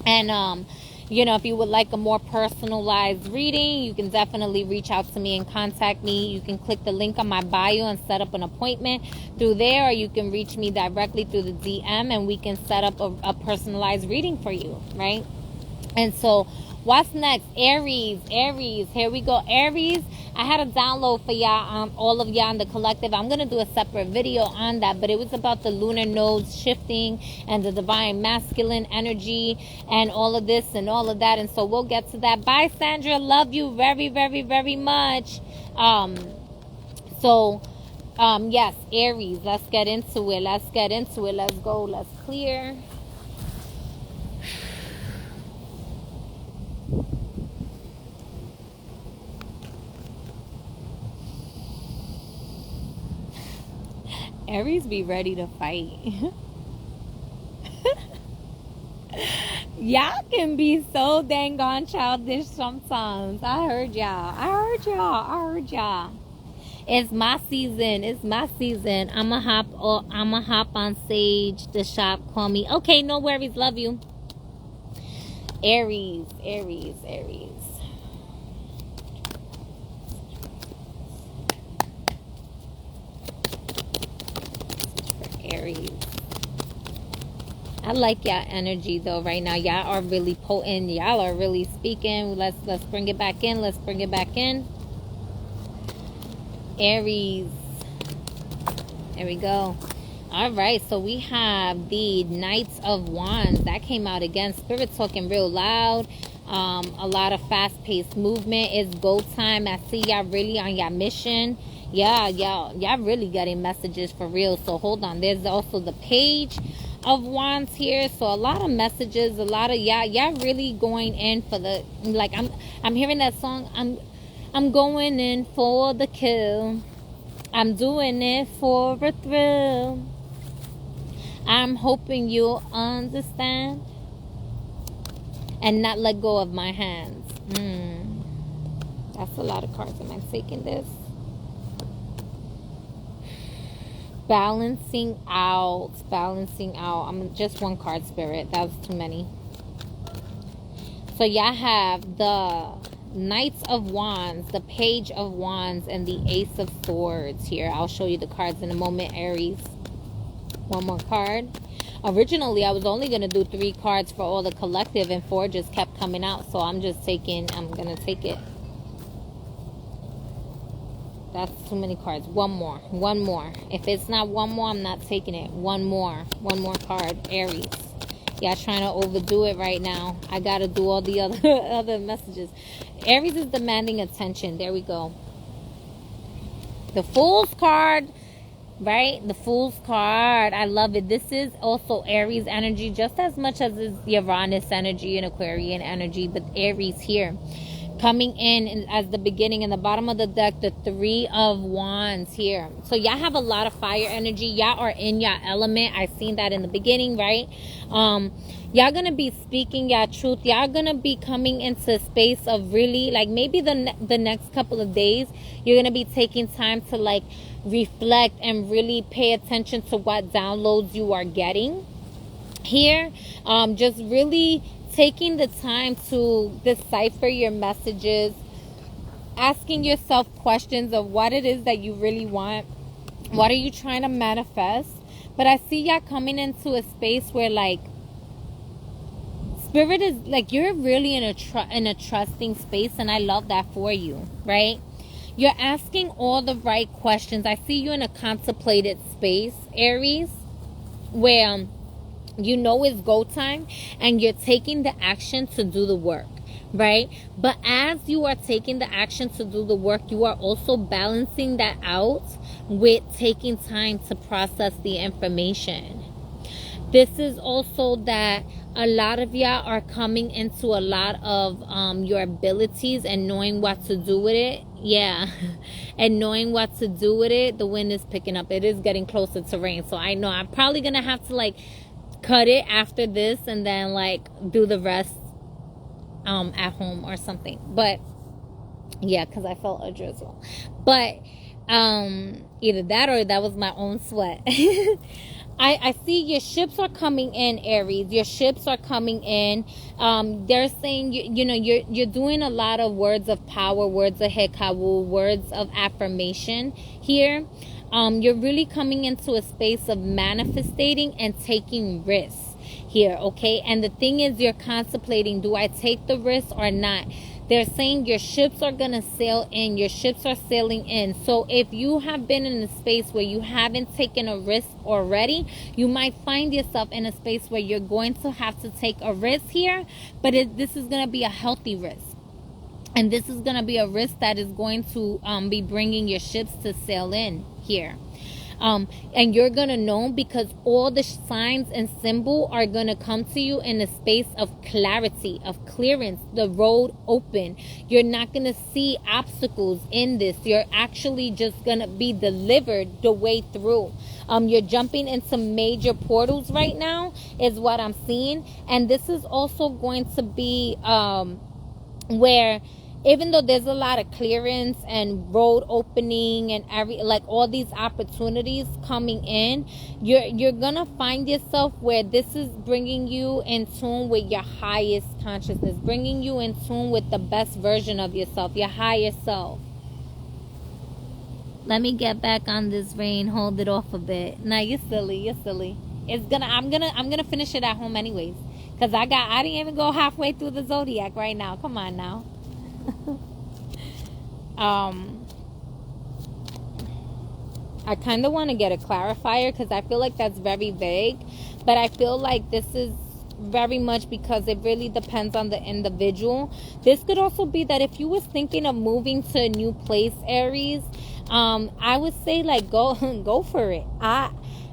And you know, if you would like a more personalized reading, you can definitely reach out to me and contact me. You can click the link on my bio and set up an appointment through there, or you can reach me directly through the DM and we can set up a personalized reading for you, right? And so what's next? Aries. Here we go. Aries, I had a download for y'all, all of y'all in the collective. I'm going to do a separate video on that, but it was about the lunar nodes shifting and the divine masculine energy and all of this and all of that. And so we'll get to that. Bye, Sandra. Love you very, very, very much. Yes, Aries. Let's get into it. Let's go. Let's clear. Aries be ready to fight. Y'all can be so dang on childish sometimes. I heard y'all. It's my season. I'ma hop on stage. The shop call me. Okay, no worries. Love you. Aries. Aries. I like y'all energy though right now. Y'all are really potent. Y'all are really speaking. Let's bring it back in. Aries. There we go. All right, so we have the Knights of Wands. That came out again. Spirit talking real loud. A lot of fast-paced movement. It's go time. I see y'all really on y'all mission. Yeah, y'all really getting messages for real. So hold on. There's also the Page of Wands here. So a lot of messages, a lot of y'all really going in for the, like, I'm hearing that song. I'm going in for the kill. I'm doing it for a thrill. I'm hoping you'll understand and not let go of my hands. That's a lot of cards. Am I taking this? Balancing out. I'm just one card, Spirit. That was too many. So y'all have the Knights of Wands, the Page of Wands, and the Ace of Swords here. I'll show you the cards in a moment, Aries. One more card. Originally, I was only going to do 3 cards for all the collective, and 4 just kept coming out. So I'm going to take it. That's too many cards. One more. If it's not one more, I'm not taking it. One more card. Aries. Y'all trying to overdo it right now. I gotta do all the other messages. Aries is demanding attention. There we go. The Fool's card, right? The Fool's card. I love it. This is also Aries energy, just as much as is Uranus energy and Aquarian energy, but Aries here. Coming in as the beginning in the bottom of the deck, the Three of Wands here. So y'all have a lot of fire energy. Y'all are in your element. I seen that in the beginning, right? Y'all gonna be speaking your truth. Y'all gonna be coming into a space of really, like, maybe the next couple of days, you're gonna be taking time to, like, reflect and really pay attention to what downloads you are getting here. Just really taking the time to decipher your messages, asking yourself questions of what it is that you really want. What are you trying to manifest? But I see y'all coming into a space where, like, Spirit is, like, you're really in a trusting space, and I love that for you, right? You're asking all the right questions. I see you in a contemplated space, Aries, where you know it's go time and you're taking the action to do the work, right? But as you are taking the action to do the work, you are also balancing that out with taking time to process the information. This is also that a lot of y'all are coming into a lot of your abilities and knowing what to do with it. Yeah. And knowing what to do with it. The wind is picking up. It is getting closer to rain. So I know I'm probably going to have to, like, cut it after this and then, like, do the rest at home or something. But yeah, because I felt a drizzle. But either that or that was my own sweat. I see your ships are coming in, Aries. Your ships are coming in. They're saying, you know, you're doing a lot of words of power, words of hekawu, words of affirmation here. You're really coming into a space of manifesting and taking risks here, okay? And the thing is, you're contemplating, do I take the risk or not? They're saying your ships are going to sail in. Your ships are sailing in. So if you have been in a space where you haven't taken a risk already, you might find yourself in a space where you're going to have to take a risk here. But this is going to be a healthy risk. And this is going to be a risk that is going to be bringing your ships to sail in here. And you're going to know because all the signs and symbol are going to come to you in a space of clarity, of clearance, the road open. You're not going to see obstacles in this. You're actually just going to be delivered the way through. You're jumping into major portals right now is what I'm seeing. And this is also going to be where, even though there's a lot of clearance and road opening and all these opportunities coming in, you're gonna find yourself where this is bringing you in tune with your highest consciousness, bringing you in tune with the best version of yourself, your higher self. Let me get back on this rain. Hold it off a bit. Nah, you're silly. I'm gonna finish it at home anyways, cause I didn't even go halfway through the zodiac right now. Come on now. I kind of want to get a clarifier because I feel like that's very vague, but I feel like this is very much because it really depends on the individual. This could also be that if you was thinking of moving to a new place, Aries, I would say, like, go for it.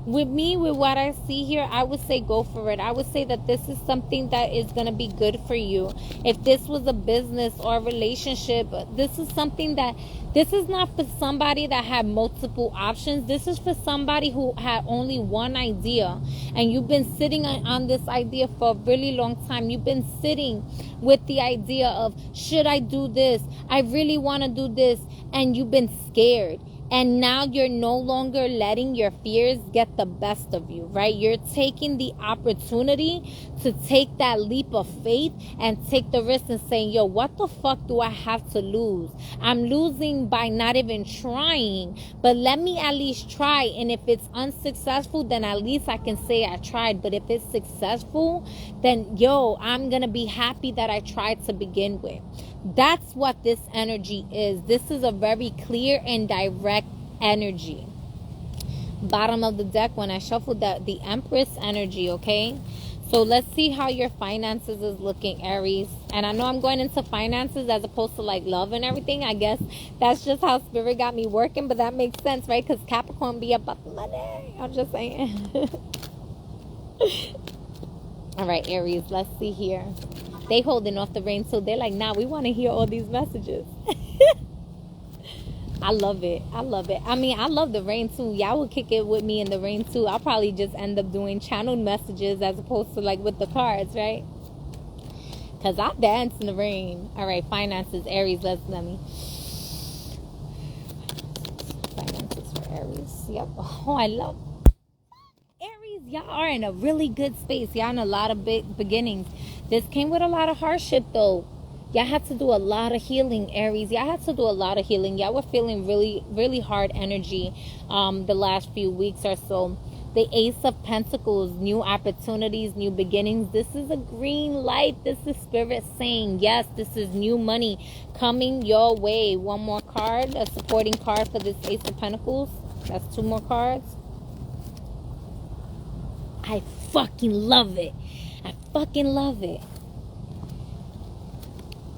With what I see here, I would say go for it. I would say that this is something that is going to be good for you. If this was a business or a relationship, this is something that, this is not for somebody that had multiple options. This is for somebody who had only one idea. And you've been sitting on this idea for a really long time. You've been sitting with the idea of, should I do this? I really want to do this. And you've been scared. And now you're no longer letting your fears get the best of you, right? You're taking the opportunity to take that leap of faith and take the risk and saying, yo, what the fuck do I have to lose? I'm losing by not even trying, but let me at least try. And if it's unsuccessful, then at least I can say I tried. But if it's successful, then yo, I'm going to be happy that I tried to begin with. That's what this energy is. This is a very clear and direct energy. Bottom of the deck, when I shuffled that, the Empress energy, okay? So let's see how your finances is looking, Aries. And I know I'm going into finances as opposed to like love and everything. I guess that's just how Spirit got me working, but that makes sense, right? Because Capricorn be about the money. I'm just saying. All right, Aries, let's see here. They holding off the rain, so they're like, nah, we want to hear all these messages. I love it. I love it. I mean, I love the rain too. Y'all will kick it with me in the rain too. I'll probably just end up doing channeled messages as opposed to like with the cards, right? Because I dance in the rain. All right, finances, Aries, let me. Finances for Aries. Yep. Oh, I love Aries. Y'all are in a really good space. Y'all in a lot of big beginnings. This came with a lot of hardship though. Y'all had to do a lot of healing, Aries. Y'all had to do a lot of healing. Y'all were feeling really, really hard energy the last few weeks or so. The Ace of Pentacles, new opportunities, new beginnings. This is a green light. This is Spirit saying, yes, this is new money coming your way. One more card, a supporting card for this Ace of Pentacles. That's 2 more cards. I fucking love it. I fucking love it.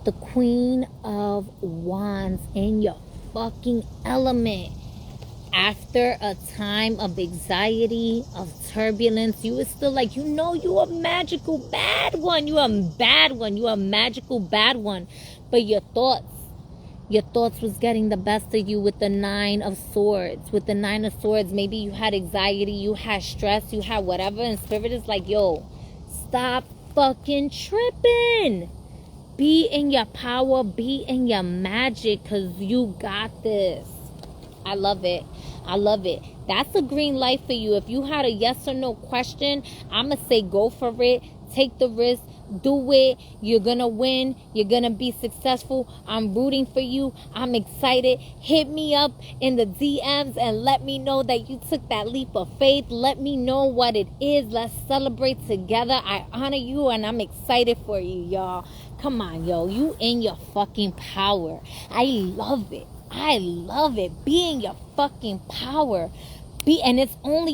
The Queen of Wands in your fucking element. After a time of anxiety, of turbulence, you were still like, you know, you a magical bad one. You a bad one. You a magical bad one. But your thoughts was getting the best of you with the 9 of Swords. With the 9 of Swords, maybe you had anxiety, you had stress, you had whatever. And Spirit is like, yo, stop fucking tripping. Be in your power, be in your magic, because you got this. I love it. I love it. That's a green light for you. If you had a yes or no question, I'm going to say go for it. Take the risk. Do it. You're going to win. You're going to be successful. I'm rooting for you. I'm excited. Hit me up in the DMs and let me know that you took that leap of faith. Let me know what it is. Let's celebrate together. I honor you and I'm excited for you, y'all. Come on, yo. You in your fucking power. I love it. I love it. Be in your fucking power. And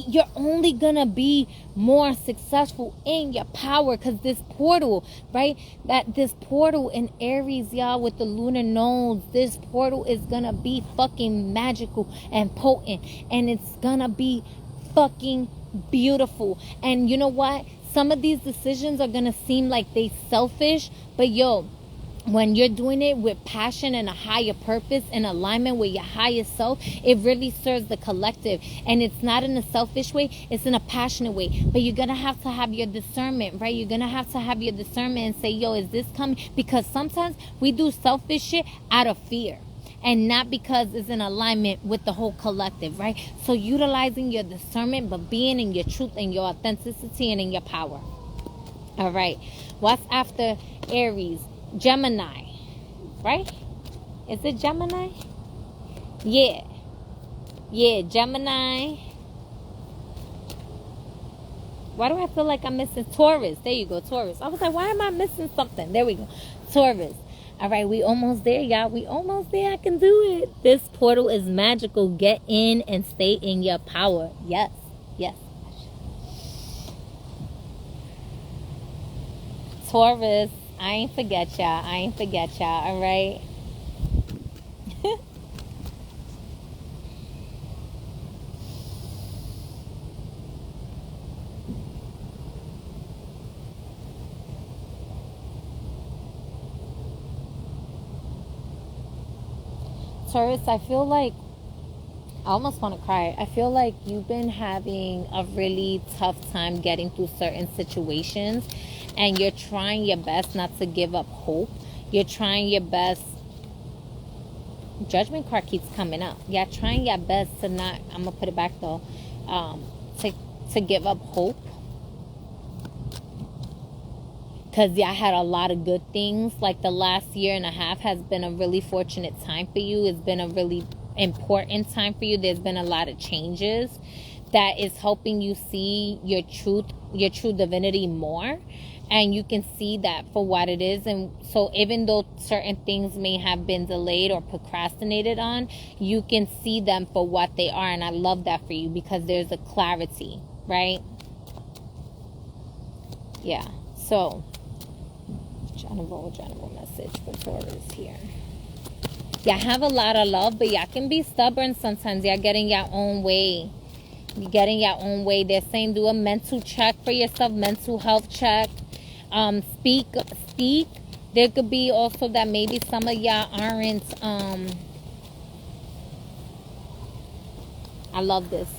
you're only gonna be more successful in your power, because this portal, right? This portal in Aries, y'all, with the lunar nodes, this portal is gonna be fucking magical and potent, and it's gonna be fucking beautiful. And you know what? Some of these decisions are gonna seem like they selfish, but yo, when you're doing it with passion and a higher purpose, in alignment with your highest self, it really serves the collective. And it's not in a selfish way, it's in a passionate way. But you're going to have your discernment, right? You're going to have your discernment and say, yo, is this coming? Because sometimes we do selfish shit out of fear, and not because it's in alignment with the whole collective, right? So utilizing your discernment, but being in your truth and your authenticity and in your power. All right. What's after Aries? Gemini, right? Is it Gemini? Yeah, Gemini. Why do I feel like I'm missing Taurus? There you go, Taurus. I was like, why am I missing something? There we go, Taurus. All right, we almost there, y'all. We almost there. I can do it. This portal is magical. Get in and stay in your power. Yes. Taurus. I ain't forget y'all. All right. Taurus, I feel like I almost want to cry. I feel like you've been having a really tough time getting through certain situations. And you're trying your best not to give up hope. You're trying your best. Judgment card keeps coming up. You're trying your best to not, I'm going to put it back though, to give up hope. Because y'all had a lot of good things. Like the last year and a half has been a really fortunate time for you. It's been a really important time for you. There's been a lot of changes. that is helping you see your true divinity more, and you can see that for what it is. And so even though certain things may have been delayed or procrastinated on, you can see them for what they are. And I love that for you, because there's a clarity, right? Yeah. So general message for Taurus here. Y'all have a lot of love, but y'all can be stubborn sometimes. Y'all getting your own way. You're getting your own way. They're saying do a mental check for yourself, mental health check. Speak. There could be also that maybe some of y'all aren't, I love this.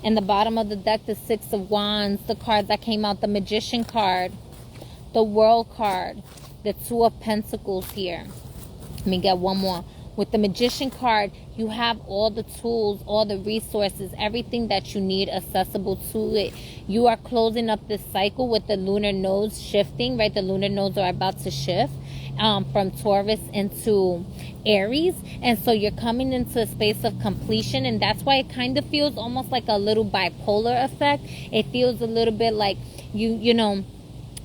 In the bottom of the deck, the Six of Wands, the cards that came out, the Magician card, the World card, the Two of Pentacles here. Let me get one more. With the Magician card, you have all the tools, all the resources, everything that you need accessible to it. You are closing up this cycle with the lunar nodes shifting, right? The lunar nodes are about to shift from Taurus into Aries. And so you're coming into a space of completion. And that's why it kind of feels almost like a little bipolar effect. It feels a little bit like you know,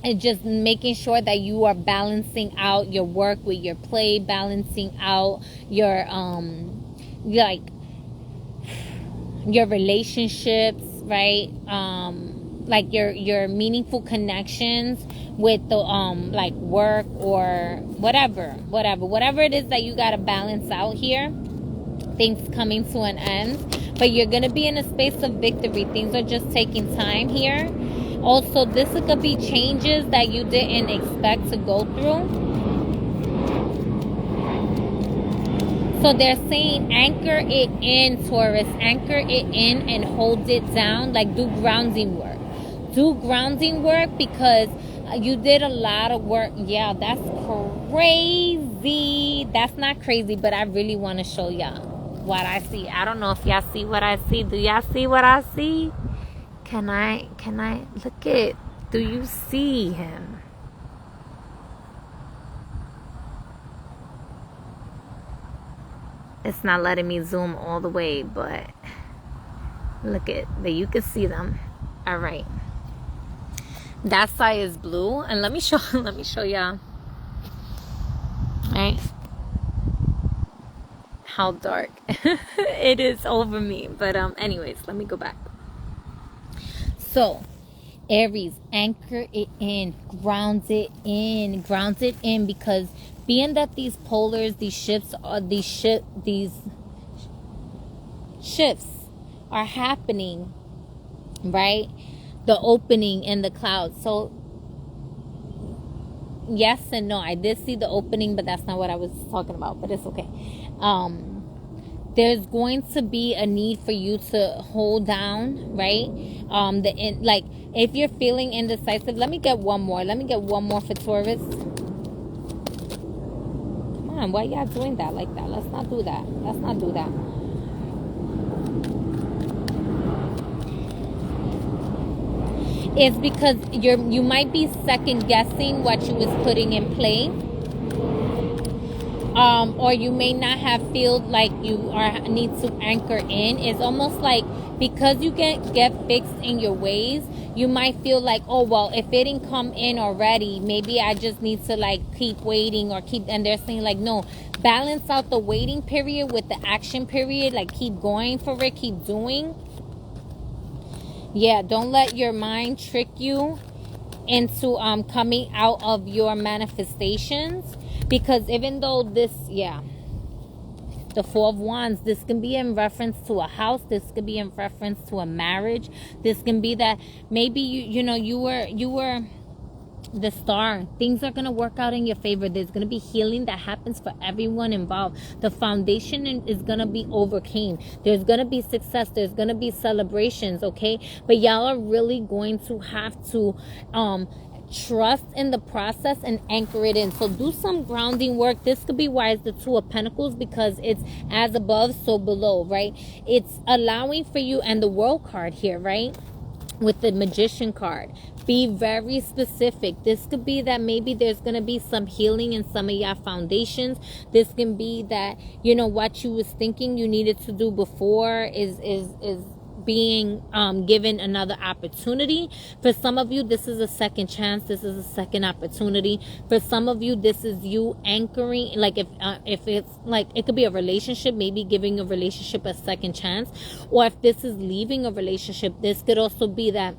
and just making sure that you are balancing out your work with your play, balancing out your like your relationships, right? Like your meaningful connections with the like work or whatever it is that you got to balance out here. Things coming to an end, but you're gonna be in a space of victory. Things are just taking time here. Also, this could be changes that you didn't expect to go through. So they're saying anchor it in, Taurus. Anchor it in and hold it down. Like do grounding work. Do grounding work, because you did a lot of work. Yeah, that's crazy. That's not crazy, but I really want to show y'all what I see. I don't know if y'all see what I see. Do y'all see what I see? Can I look it? Do you see him? It's not letting me zoom all the way, but look it. But you can see them. All right. That side is blue, and let me show y'all. Right? How dark it is over me. But anyways, let me go back. So, Aries, anchor it in, ground it in, because being that these polars, these shifts are happening, right? The opening in the clouds. So, yes and no. I did see the opening, but that's not what I was talking about, but it's okay. There's going to be a need for you to hold down, right? Like if you're feeling indecisive, let me get one more for Taurus. Come on, why y'all doing that like that? Let's not do that. It's because you might be second guessing what you was putting in play. Or you may not have feel like you need to anchor in. It's almost like because you get fixed in your ways, you might feel like, oh well, if it didn't come in already, maybe I just need to like keep waiting and they're saying like, no, balance out the waiting period with the action period. Like keep going for it, keep doing. Yeah, don't let your mind trick you into coming out of your manifestations. Because even though the Four of Wands, this can be in reference to a house. This could be in reference to a marriage. This can be that maybe you were the star. Things are going to work out in your favor. There's going to be healing that happens for everyone involved. The foundation is going to be overcame. There's going to be success. There's going to be celebrations, okay? But y'all are really going to have to trust in the process and anchor it in. So do some grounding work. This could be why it's the Two of Pentacles, because it's as above, so below, right? It's allowing for you, and the World card here, right? With the Magician card. Be very specific. This could be that maybe there's going to be some healing in some of your foundations. This can be that, what you was thinking you needed to do before is being given another opportunity. For some of you, this is a second chance. This is a second opportunity. For some of you, this is you anchoring, like if it's like, it could be a relationship, maybe giving a relationship a second chance. Or if this is leaving a relationship, this could also be that,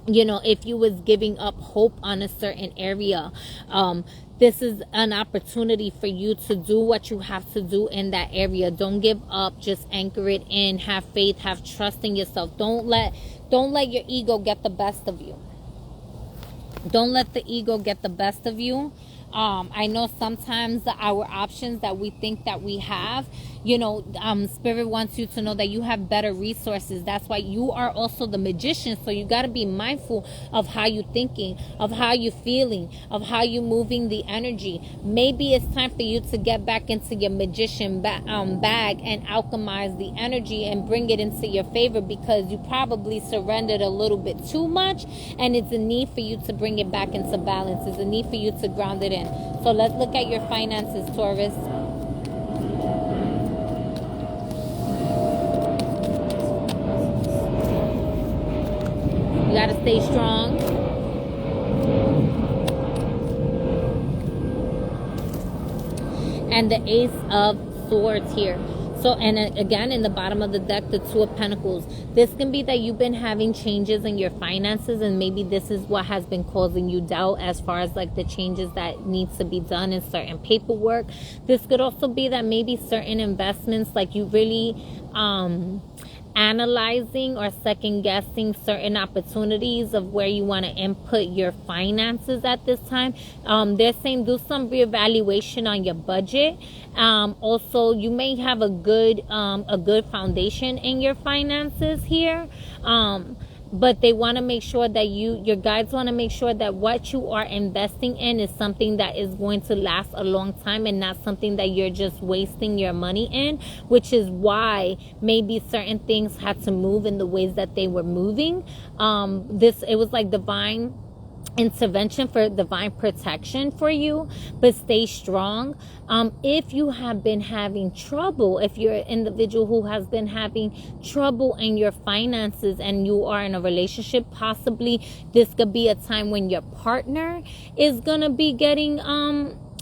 you know, if you was giving up hope on a certain area, this is an opportunity for you to do what you have to do in that area. Don't give up. Just anchor it in. Have faith. Have trust in yourself. Don't let your ego get the best of you. Don't let the ego get the best of you. I know sometimes our options that we think that we have, you know, Spirit wants you to know that you have better resources. That's why you are also the magician. So you got to be mindful of how you're thinking, of how you're feeling, of how you're moving the energy. Maybe it's time for you to get back into your magician bag and alchemize the energy and bring it into your favor, because you probably surrendered a little bit too much, and it's a need for you to bring it back into balance. It's a need for you to ground it in. So let's look at your finances, Taurus. You got to stay strong. And the Ace of Swords here. So, and again, in the bottom of the deck, the Two of Pentacles. This can be that you've been having changes in your finances, and maybe this is what has been causing you doubt as far as like the changes that needs to be done in certain paperwork. This could also be that maybe certain investments, like you really analyzing or second guessing certain opportunities of where you want to input your finances at this time. They're saying do some reevaluation on your budget. Also, you may have a good foundation in your finances here. But they want to make sure that your guides want to make sure that what you are investing in is something that is going to last a long time, and not something that you're just wasting your money in, which is why maybe certain things had to move in the ways that they were moving. It was like divine intervention for divine protection for you, but stay strong. If you have been having trouble, if you're an individual who has been having trouble in your finances and you are in a relationship, possibly this could be a time when your partner is gonna be getting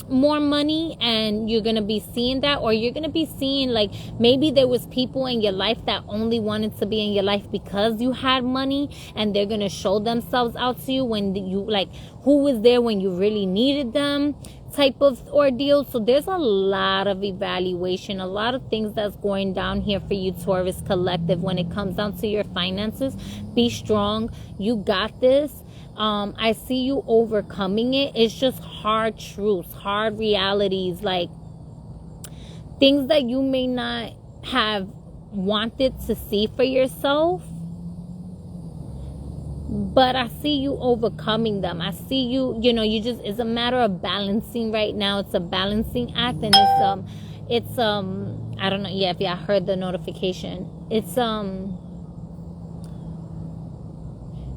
more money, and you're gonna be seeing that, or you're gonna be seeing like maybe there was people in your life that only wanted to be in your life because you had money, and they're gonna show themselves out to you when you, like, who was there when you really needed them type of ordeal. So there's a lot of evaluation, a lot of things that's going down here for you, Taurus collective, when it comes down to your finances. Be strong. You got this. I see you overcoming it. It's just hard truths, hard realities, like things that you may not have wanted to see for yourself, but I see you overcoming them. I see you, it's a matter of balancing right now. It's a balancing act, and it's I don't know, if I heard the notification. It's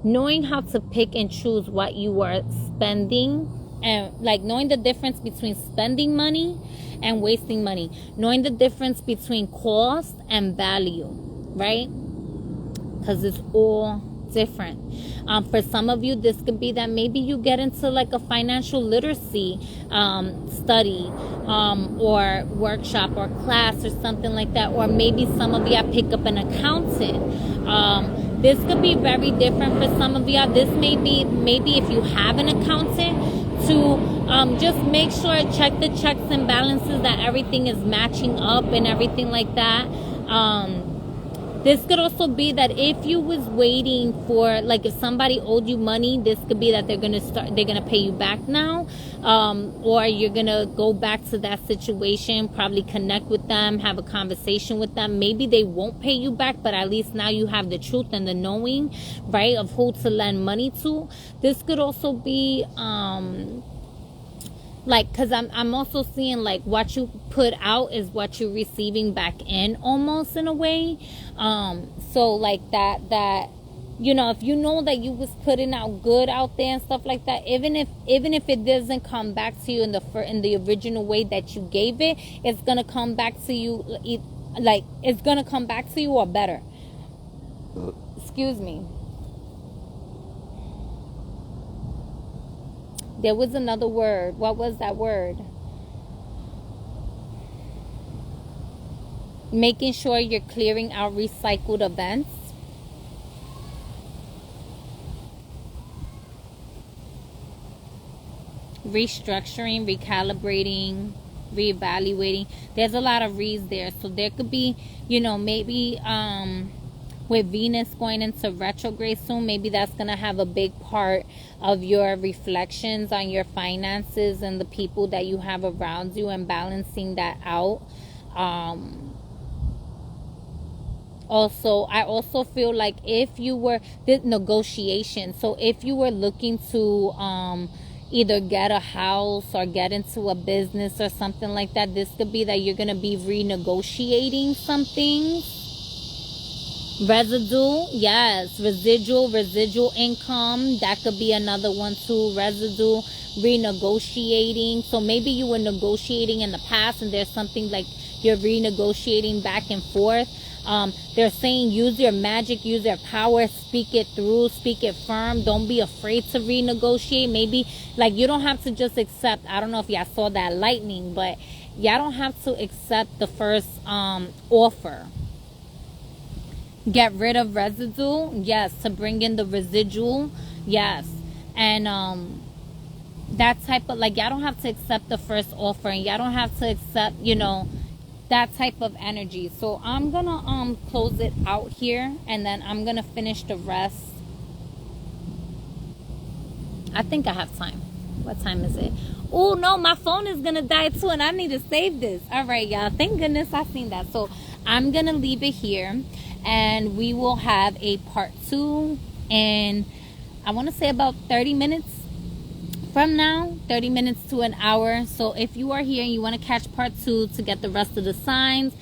knowing how to pick and choose what you are spending, and like knowing the difference between spending money and wasting money, knowing the difference between cost and value, right? Because it's all different. For some of you, this could be that maybe you get into like a financial literacy study or workshop or class or something like that, or maybe some of you pick up an accountant. This could be very different for some of y'all. This may be, maybe if you have an accountant, to just make sure, check the checks and balances, that everything is matching up and everything like that. This could also be that if you was waiting for, like, if somebody owed you money, this could be that they're gonna pay you back now, or you're gonna go back to that situation, probably connect with them, have a conversation with them. Maybe they won't pay you back, but at least now you have the truth and the knowing, right, of who to lend money to. This could also be like, because I'm also seeing like what you put out is what you're receiving back in, almost in a way. So like that if you know that you was putting out good out there and stuff like that, even if it doesn't come back to you in the original way that you gave it, it's gonna come back to you, like it's gonna come back to you or better. Excuse me. There was another word. What was that word? Making sure you're clearing out recycled events. Restructuring, recalibrating, reevaluating. There's a lot of re's there. So there could be, you know, maybe with Venus going into retrograde soon, maybe that's going to have a big part of your reflections on your finances and the people that you have around you, and balancing that out. Also, I also feel like if you were this negotiation, so if you were looking to either get a house or get into a business or something like that, this could be that you're going to be renegotiating something. Residue, yes, residual income, that could be another one too. Residue, renegotiating. So maybe you were negotiating in the past and there's something like you're renegotiating back and forth. They're saying use your magic, use your power, speak it through, speak it firm. Don't be afraid to renegotiate. Maybe like you don't have to just accept, I don't know if y'all saw that lightning, but y'all don't have to accept the first offer. Get rid of residue, yes, to bring in the residual, yes. And that type of, like, y'all don't have to accept the first offer, and y'all don't have to accept, you know, that type of energy. So I'm gonna close it out here, and then I'm gonna finish the rest. I think I have time. What time is it? Oh no, my phone is gonna die too, and I need to save this. All right, y'all, thank goodness I seen that. So I'm gonna leave it here, and we will have a part 2, and I want to say about 30 minutes from now, 30 minutes to an hour. So if you are here and you want to catch part 2 to get the rest of the signs,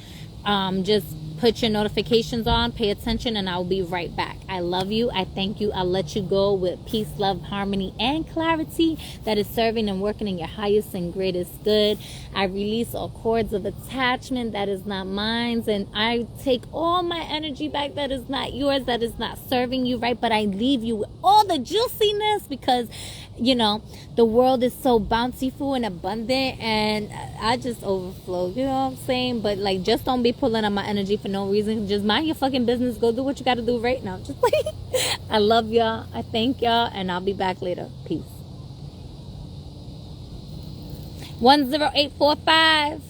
just put your notifications on, pay attention, and I'll be right back. I love you. I thank you. I'll let you go with peace, love, harmony, and clarity that is serving and working in your highest and greatest good. I release all cords of attachment that is not mine, and I take all my energy back that is not yours, that is not serving you right, but I leave you with all the juiciness, because you know, the world is so bountiful and abundant, and I just overflow, you know what I'm saying? But like, just don't be pulling on my energy for no reason. Just mind your fucking business. Go do what you got to do right now. Just like, I love y'all. I thank y'all, and I'll be back later. Peace. 10845